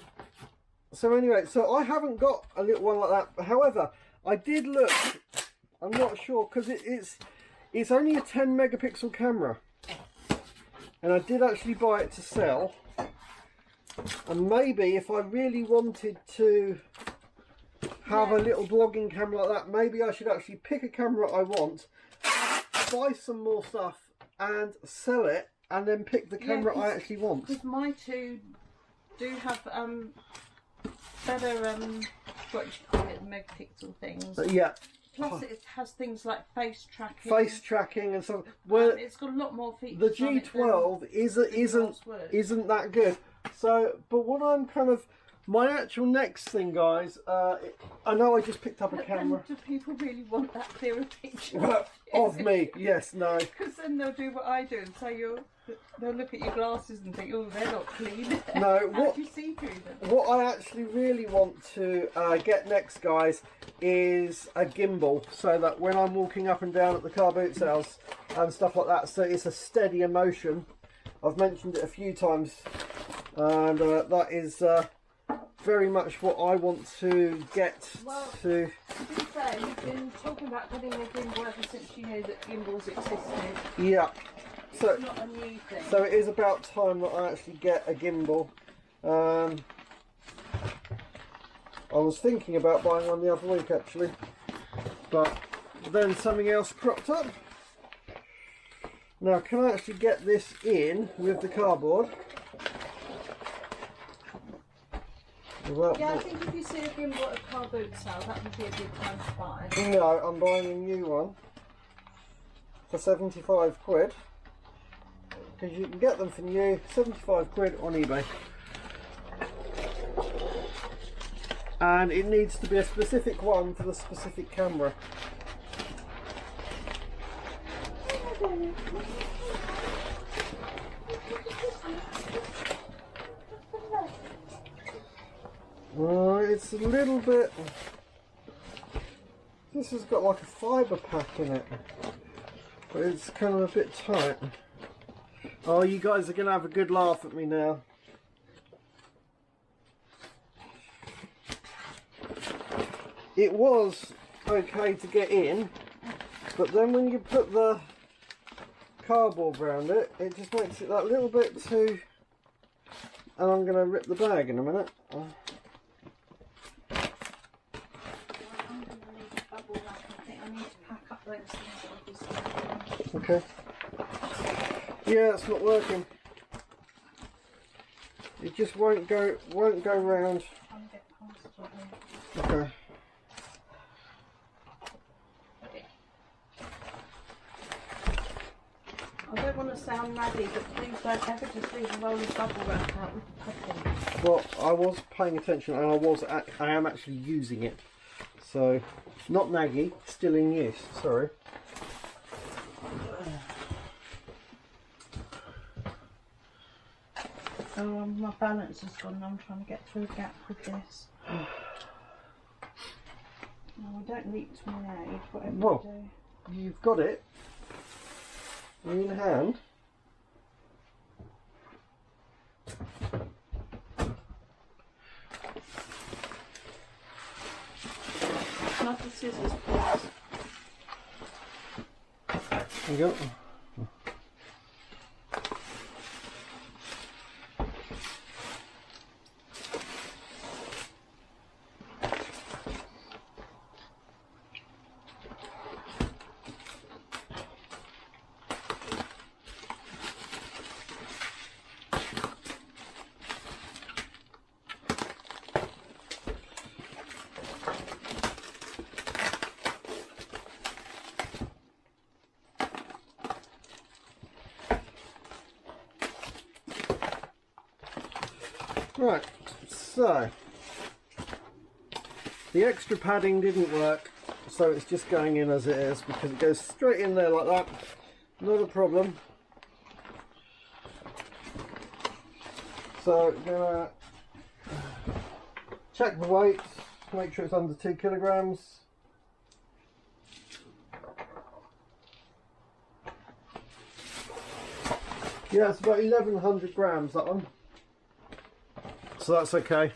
anyway, so I haven't got a little one like that. However, I did look. I'm not sure because it's only a 10 megapixel camera, and I did actually buy it to sell. And maybe if I really wanted to have a little vlogging camera like that, maybe I should actually pick a camera I want, buy some more stuff, and sell it. And then pick the camera I actually want. Because my 2 do have better what do you call it, megapixel things. Yeah. Plus it has things like face tracking. Face tracking and stuff. Well, it's got a lot more features. The G12 isn't that good. So, but what I'm kind of my actual next thing, guys. I know I just picked up a camera. Do people really want that clearer picture of me? Yes, no. Because then they'll do what I do and say they'll look at your glasses and think, oh, they're not clean. No, How do you see through them? What I actually really want to get next, guys, is a gimbal, so that when I'm walking up and down at the car boot sales and stuff like that, so it's a steadier motion. I've mentioned it a few times, and that is very much what I want to get to. To be fair, you've been talking about getting a gimbal ever since you knew that gimbals existed. Yeah. So, it's not a new thing. So it is about time that I actually get a gimbal. I was thinking about buying one the other week actually, but then something else cropped up. Now, can I actually get this in with the cardboard? Yeah, I think if you see a gimbal at a car boot sale, that would be a good time to buy. No, I'm buying a new one for 75 quid. Because you can get them for new, 75 quid on eBay. And it needs to be a specific one for the specific camera. It's a little bit... This has got like a fibre pack in it. But it's kind of a bit tight. Oh, you guys are going to have a good laugh at me now. It was okay to get in, but then when you put the cardboard around it, it just makes it that little bit too... And I'm going to rip the bag in a minute. Okay. Yeah, it's not working. It just won't go round. Okay. I don't want to sound naggy, but please don't ever just leave a roll of bubble wrap out with the packing. Well, I was paying attention and I am actually using it. So, not naggy, still in use, sorry. So my balance has gone and I'm trying to get through a gap with this. No, I don't need to aid, whatever Well, you do. You've got it in hand. Not the scissors, please. There you go. Right, so the extra padding didn't work, so it's just going in as it is because it goes straight in there like that. Not a problem. So gonna check the weight, make sure it's under 2 kilograms. Yeah, it's about 1100 grams, that one. So that's okay.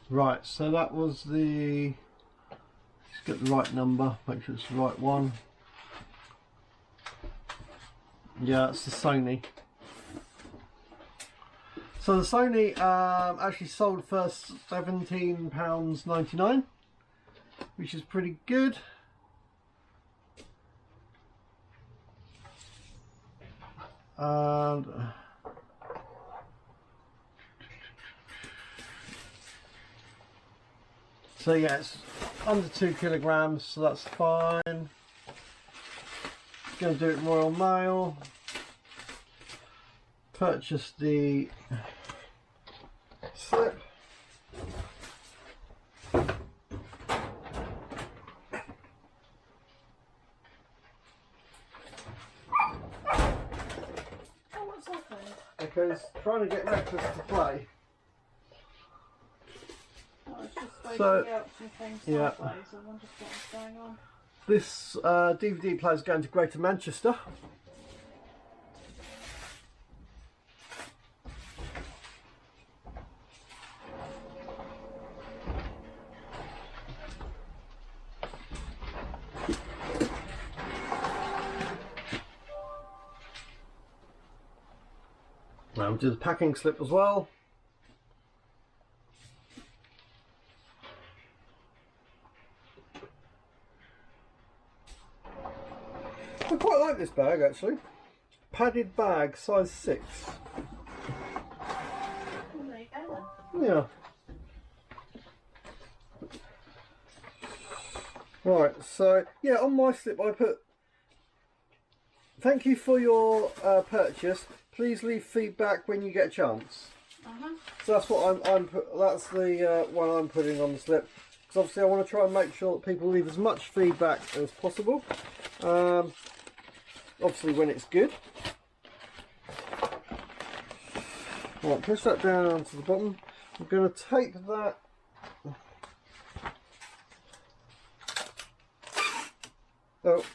Right, so that was the... Just get the right number, make sure it's the right one. Yeah, it's the Sony. So the Sony actually sold for £17.99, which is pretty good. And so yeah, it's under 2 kilograms, so that's fine. Going to do it Royal Mail. Purchase the slip. Because trying to get Necklace to play. So, yeah. This DVD player is going to Greater Manchester. Now do the packing slip as well. I quite like this bag actually. Padded bag, size 6. Yeah. Right, so yeah, on my slip I put, thank you for your purchase. Please leave feedback when you get a chance. So that's what that's the one I'm putting on the slip. Because obviously I want to try and make sure that people leave as much feedback as possible. Obviously when it's good. Right, push that down onto the bottom. I'm going to take that. Oh,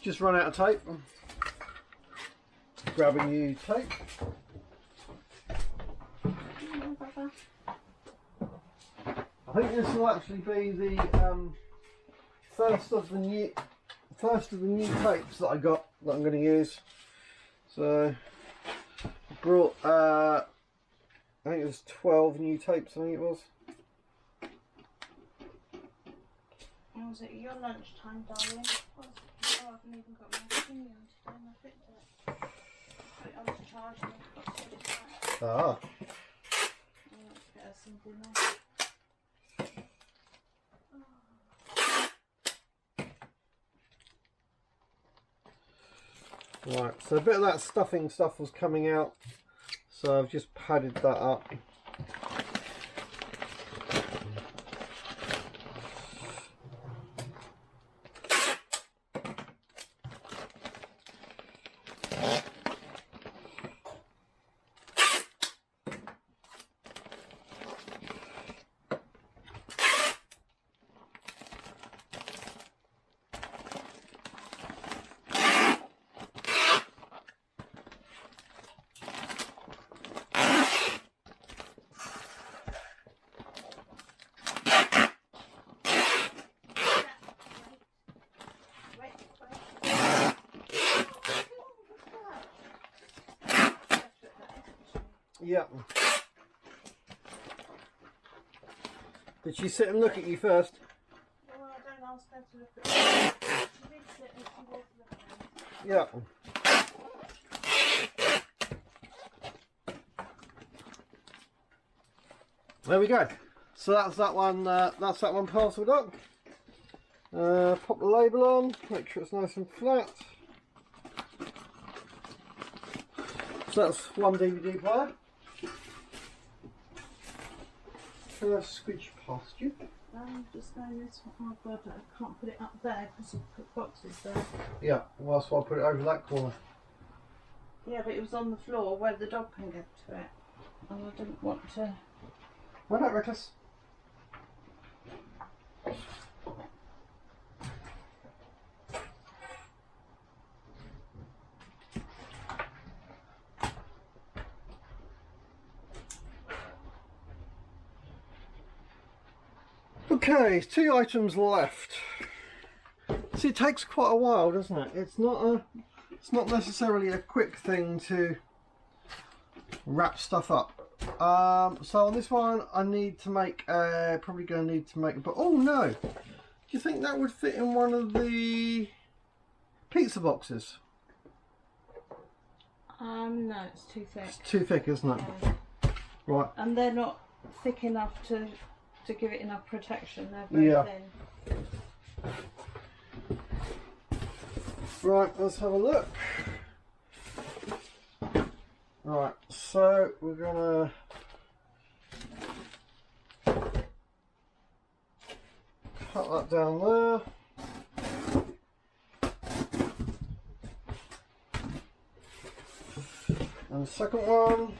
just run out of tape. Grab a new tape. I think this will actually be the first of the new tapes that I got that I'm going to use. So I brought I think it was 12 new tapes. I think it was. Was it your lunchtime, darling? Oh, I haven't even got my thingy on today. I picked it. Put it on to charge and I've got to put it back. Ah. Let's get her some dinner. Right, so a bit of that stuffing stuff was coming out, so I've just padded that up. Yeah. Did she sit and look at you first? Well, I don't ask her to look at me. She did sit and she did look at me. Yeah. There we go. So that's that one. That's that one parcelled up. Pop the label on. Make sure it's nice and flat. So that's one DVD player. Can I squidge past you? Just going this one. Oh God, I can't put it up there because you put boxes there. Yeah, well that's why I put it over that corner. Yeah, but it was on the floor where the dog can get to it. And I didn't want to... Why not, Reckless? Okay, 2 items left. See, it takes quite a while, doesn't it? It's not necessarily a quick thing to wrap stuff up. So on this one, I need to make probably going to need to make. But oh no, do you think that would fit in one of the pizza boxes? No, it's too thick. It's too thick, isn't it? Right. And they're not thick enough to give it enough protection. They're very thin. Right, let's have a look. Right, so we're gonna cut that down there. And the second one.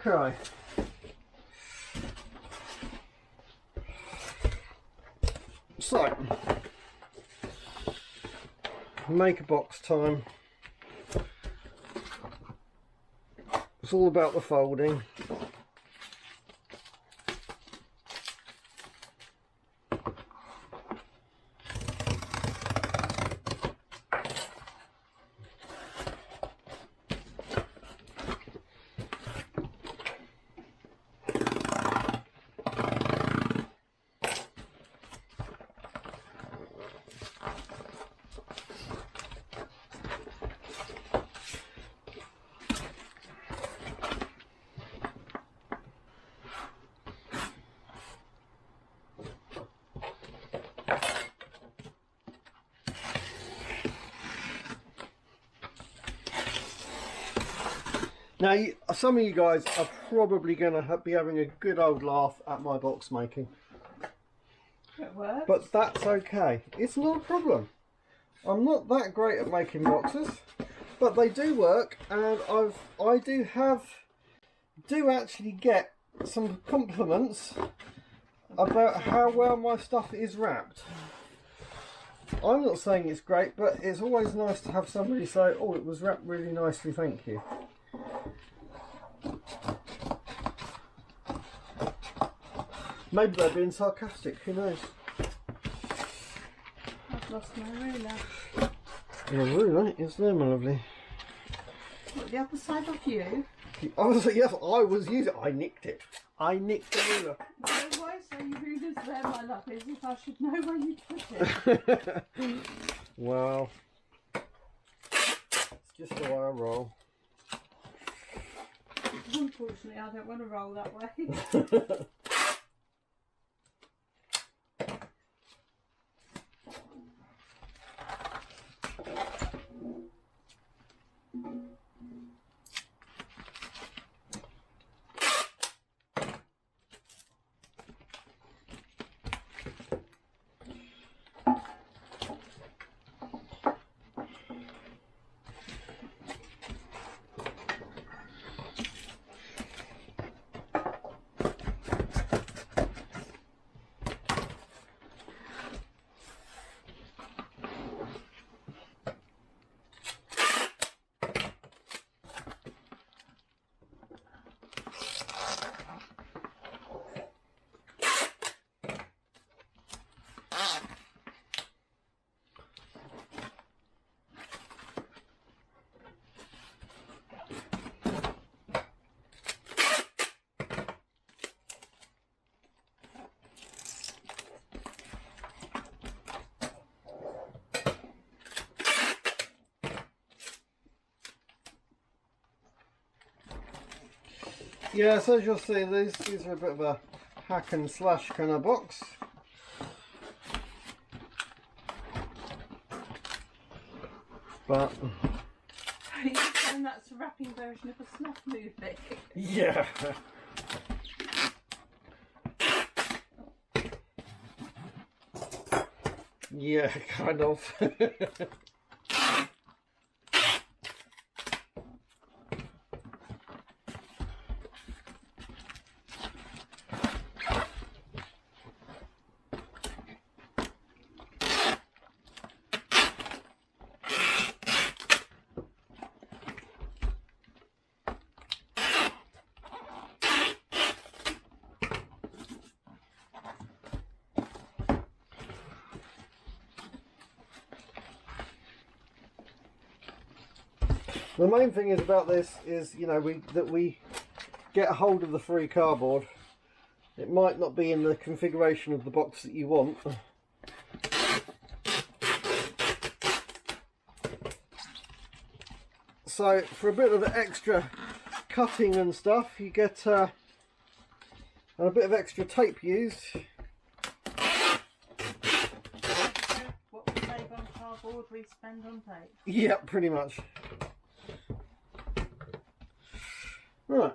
Okay. So, make a box time. It's all about the folding. Now, some of you guys are probably going to be having a good old laugh at my box making. It works. But that's okay. It's not a problem. I'm not that great at making boxes, but they do work, and I do actually get some compliments about how well my stuff is wrapped. I'm not saying it's great, but it's always nice to have somebody say, "Oh, it was wrapped really nicely, thank you." Maybe they're being sarcastic, who knows? I've lost my ruler. Your ruler is there, my lovely. What, the other side of you? Yes, I was using it. I nicked it. I nicked the ruler. So why say your ruler's there, my love, as if I should know where you put it? Well, it's just the way I roll. Unfortunately, I don't want to roll that way. Yeah, so as you'll see, these are a bit of a hack and slash kind of box. But Are you saying that's a wrapping version of a snuff movie? yeah. Yeah, kind of. The main thing is about this is, you know, that we get a hold of the free cardboard. It might not be in the configuration of the box that you want. So for a bit of extra cutting and stuff, you get and a bit of extra tape used. What we save on cardboard, we spend on tape. Yeah, pretty much. Right.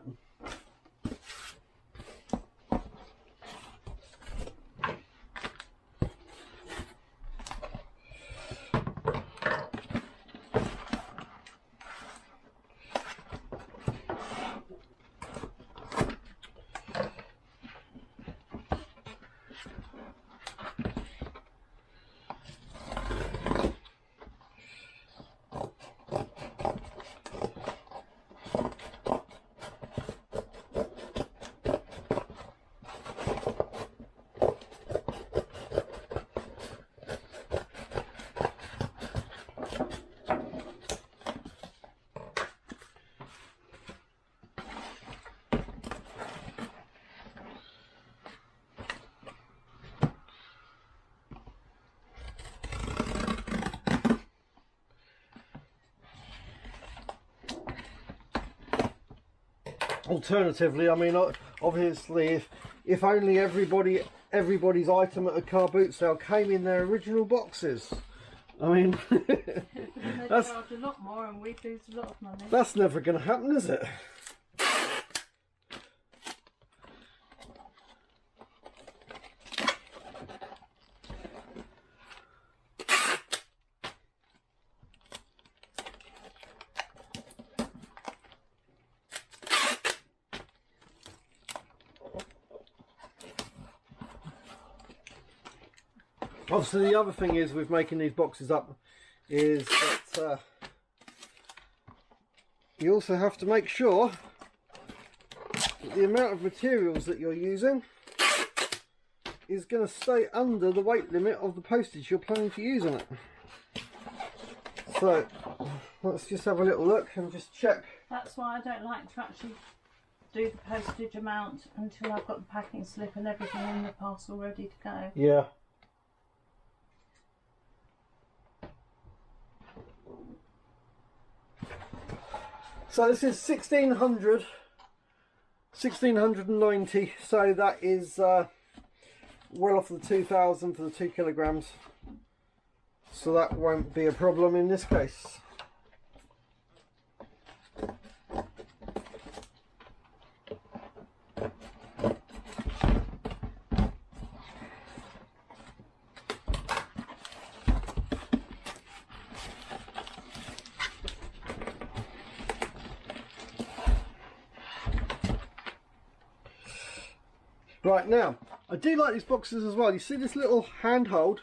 Alternatively, I mean, obviously, if only everybody's item at a car boot sale came in their original boxes, I mean, They charge a lot more and we lose a lot of money. that's never going to happen, is it? Obviously, the other thing is with making these boxes up is that you also have to make sure that the amount of materials that you're using is going to stay under the weight limit of the postage you're planning to use on it. So let's just have a little look and just check. That's why I don't like to actually do the postage amount until I've got the packing slip and everything in the parcel ready to go. Yeah. So this is 1690, so that is well off the 2000 for the 2 kilograms, so that won't be a problem in this case. Right, now, I do like these boxes as well. You see this little handhold?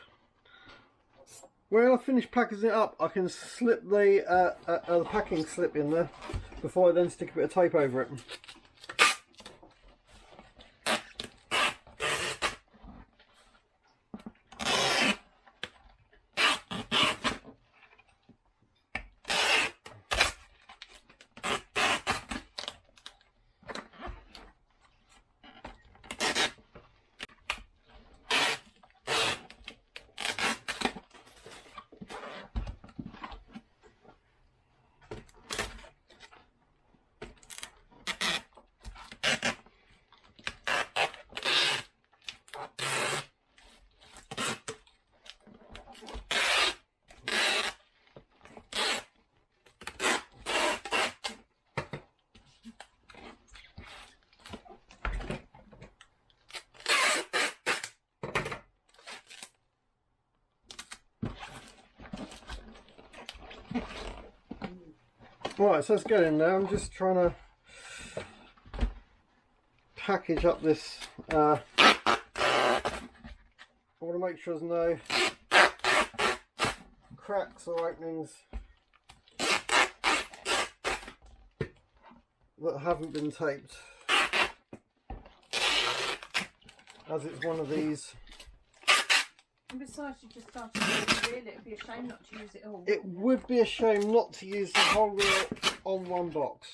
When I finish packaging it up, I can slip the packing slip in there before I then stick a bit of tape over it. Right, so let's get in there. I'm just trying to package up this. I want to make sure there's no cracks or openings that haven't been taped, as it's one of these. And besides, you just started to reel it. It'd be a shame not to use it all. It would be a shame not to use the whole reel on one box.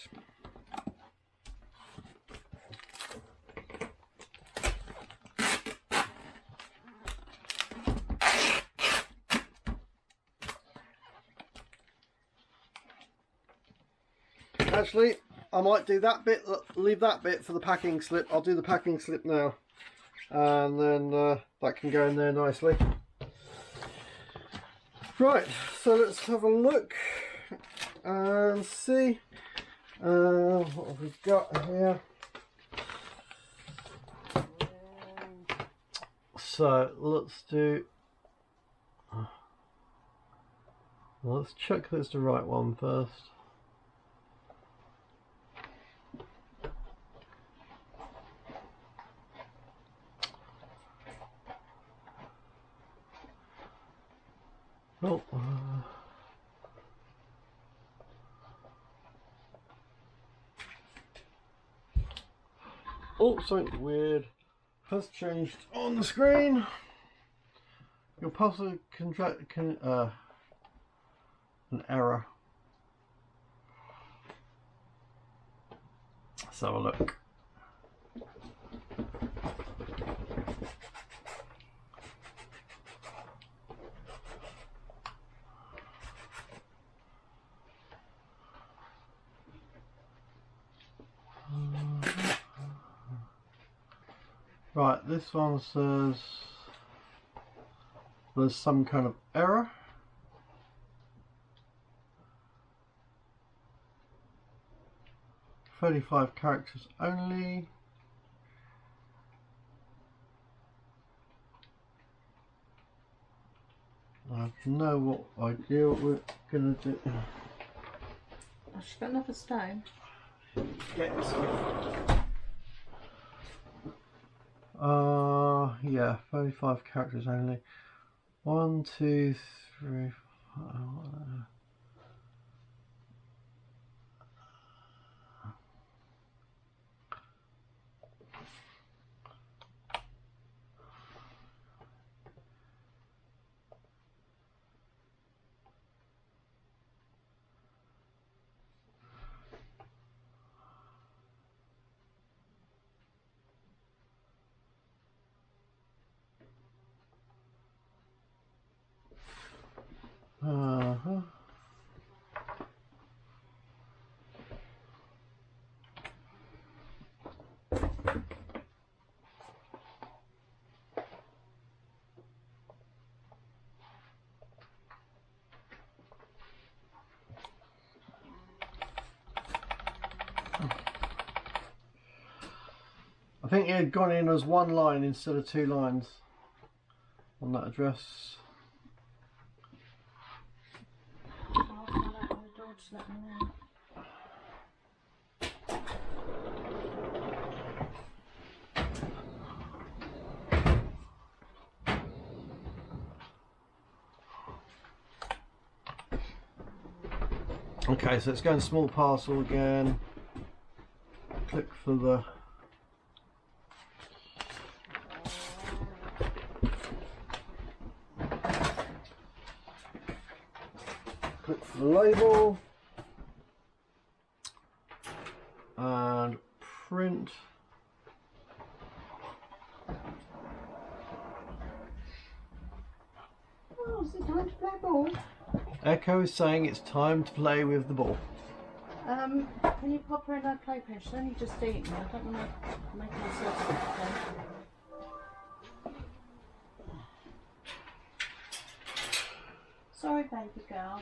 Actually, I might do that bit, leave that bit for the packing slip. I'll do the packing slip now, and then that can go in there nicely. Right, so let's have a look and see what have we got here. So let's check that it's the right one first. Oh, oh, something weird has changed on the screen. You'll possibly an error. Let's have a look. Right, this one says there's some kind of error. 35 characters only. I have no idea what we're going to do. Oh, she's got another stone. Yes. Yeah, 35 characters only. 1, 2, 3, 4. I think it had gone in as one line instead of 2 lines on that address. I'll find out on the door to let me know. Okay, so let's go in small parcel again. Click for the label and print. Oh, is it time to play ball? Echo is saying it's time to play with the ball. Can you pop her in her playpen? She's only just eaten. I don't want to make myself sick. Sorry, baby girl.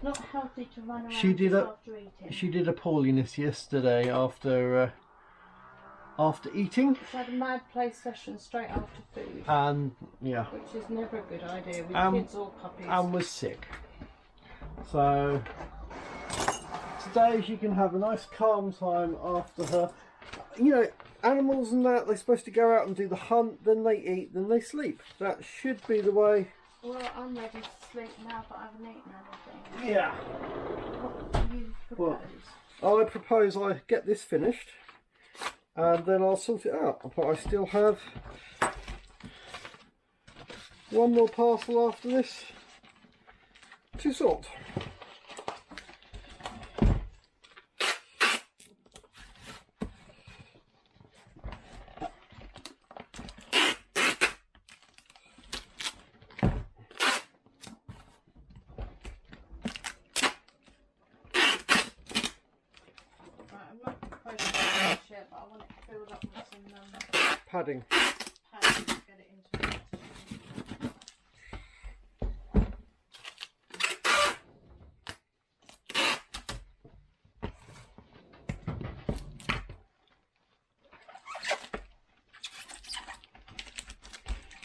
Not healthy to run around after eating. She did a poorliness yesterday after eating. She had a mad play session straight after food. And yeah. Which is never a good idea with kids or puppies. And was sick. So today she can have a nice calm time after her. You know, animals and that, they're supposed to go out and do the hunt, then they eat, then they sleep. That should be the way. Well, I'm ready to sleep now, but I haven't eaten anything. Yeah. What do you propose? Well, I propose I get this finished and then I'll sort it out. But I still have one more parcel after this to sort. But I want it filled up with some Padding. padding to get it into it.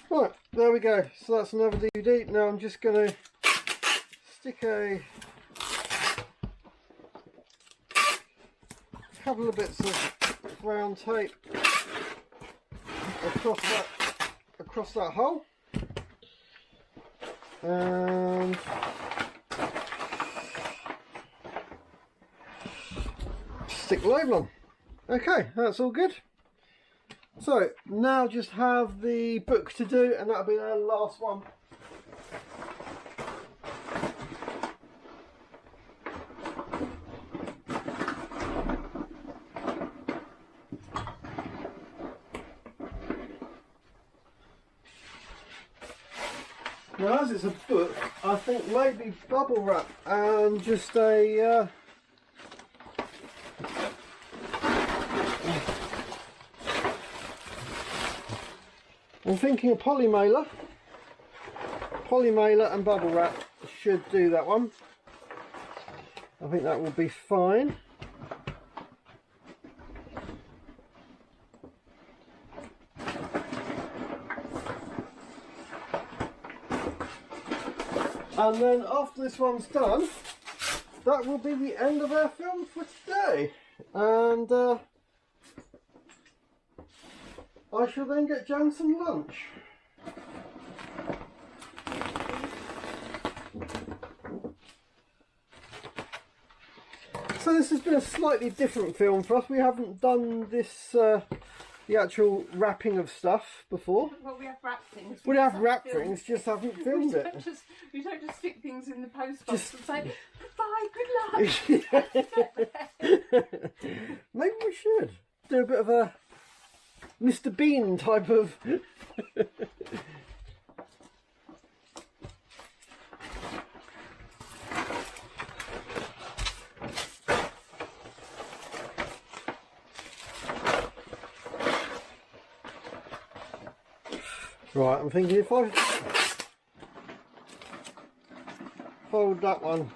Right, there we go. So that's another DVD. Now I'm just going to stick a couple of bits of brown tape across that hole, and stick the label on. Okay, that's all good. So now just have the book to do, and that'll be the last one. Now, as it's a book, I think maybe bubble wrap and just a I'm thinking a poly mailer and bubble wrap should do that one. I think that will be fine. And then after this one's done, that will be the end of our film for today. And I shall then get Jan some lunch. So this has been a slightly different film for us. We haven't done this, the actual wrapping of stuff before. Well, we have wrapped things. We have wrapped things, just haven't filmed it. We don't just stick things in the post box and say, goodbye, good luck. Maybe we should do a bit of a Mr. Bean type of... Right, I'm thinking if I fold that one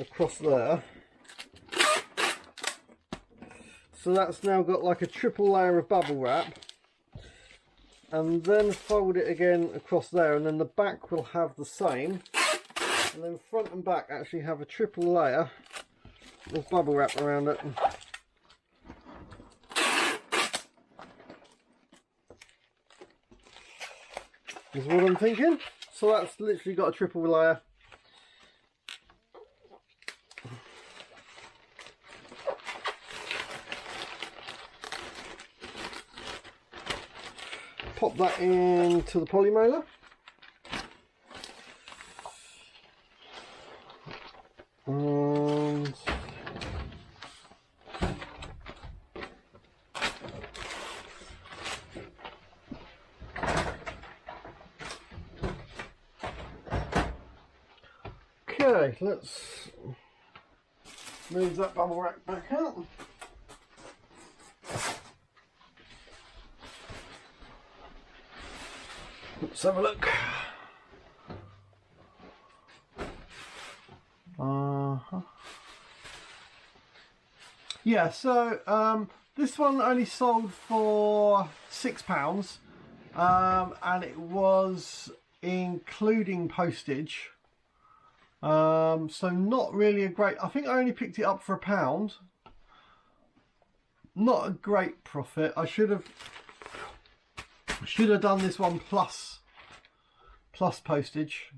across there, so that's now got like a triple layer of bubble wrap, and then fold it again across there, and then the back will have the same, and then front and back actually have a triple layer of bubble wrap around it. Is what I'm thinking. So that's literally got a triple layer. Pop that into the polymer. And okay, let's move that bubble wrap back out. Let's have a look. Yeah, so this one only sold for £6, and it was including postage. So not really a great. I think I only picked it up for £1. Not a great profit. I should have done this one plus postage,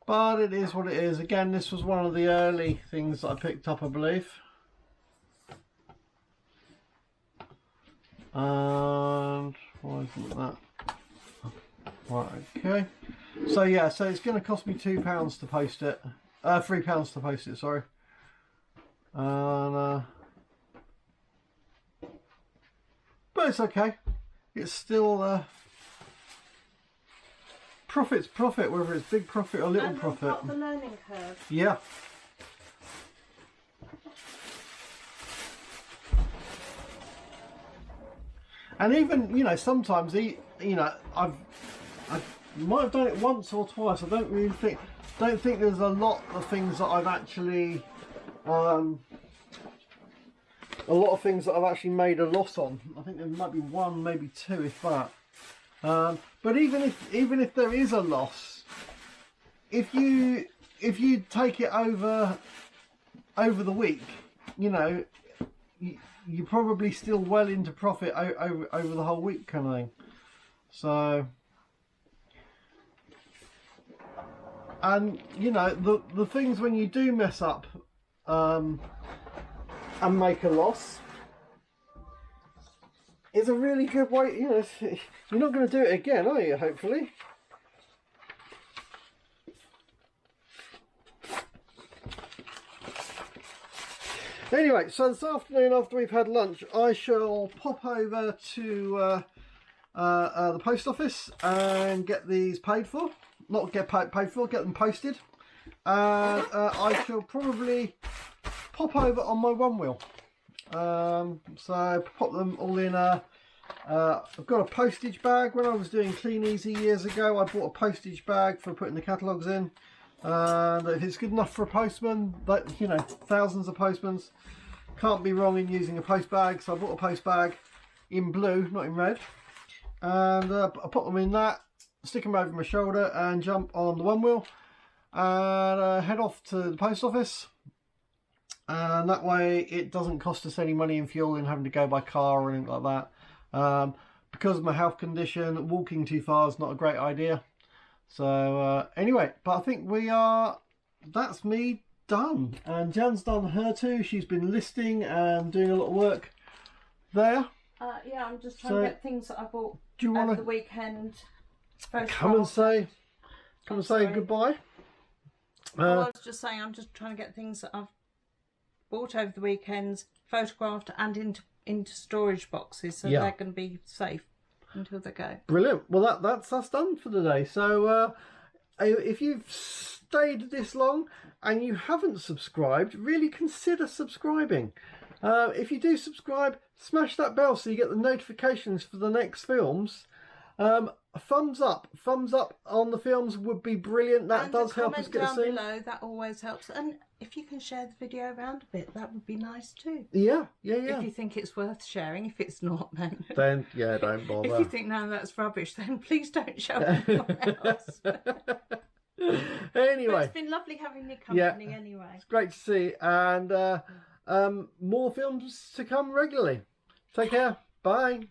but it is what it is. Again, this was one of the early things that I picked up, I believe. And why isn't that? Right, okay. So yeah, so it's going to cost me £2 to post it. £3 to post it, sorry. And but it's okay. It's still profit's profit, whether it's big profit or little profit. And the learning curve. Yeah. And even, you know, sometimes I might have done it once or twice. I don't think there's a lot of things that I've actually made a loss on. I think there might be one, maybe two, if that. But even if there is a loss, if you take it over the week, you know, you're probably still well into profit over the whole week, kind of thing. So, and you know, the things when you do mess up and make a loss, is a really good way. You know, you're not going to do it again, are you? Hopefully. Anyway, so this afternoon after we've had lunch, I shall pop over to the post office and get these paid for. Not get paid for, get them posted. And I shall probably pop over on my one wheel. So pop them all in I've got a postage bag. When I was doing Clean Easy years ago, I bought a postage bag for putting the catalogues in. And if it's good enough for a postman, that, you know, thousands of postmans, can't be wrong in using a post bag. So I bought a post bag in blue, not in red, and I put them in that. stick them over my shoulder and jump on the one wheel and head off to the post office. And that way it doesn't cost us any money in fuel in having to go by car or anything like that. Because of my health condition, walking too far is not a great idea. So anyway, but I think that's me done. And Jan's done her too. She's been listing and doing a lot of work there. Yeah, I'm just trying to get things that I bought over the weekend. Come and say goodbye. Well, I was just saying, I'm just trying to get things that I've bought over the weekends, photographed and into storage boxes, so they're going to be safe until they go. Brilliant. Well, that's us done for the day. So if you've stayed this long and you haven't subscribed, really consider subscribing. If you do subscribe, smash that bell so you get the notifications for the next films. Thumbs up on the films would be brilliant. That does help us get a scene. Below, that always helps. And if you can share the video around a bit, that would be nice too. Yeah. If you think it's worth sharing. If it's not, then yeah, don't bother. If you think no, that's rubbish, then please don't show anyone else. Anyway, but it's been lovely having your company. Anyway, it's great to see, and more films to come regularly. Take care. Bye.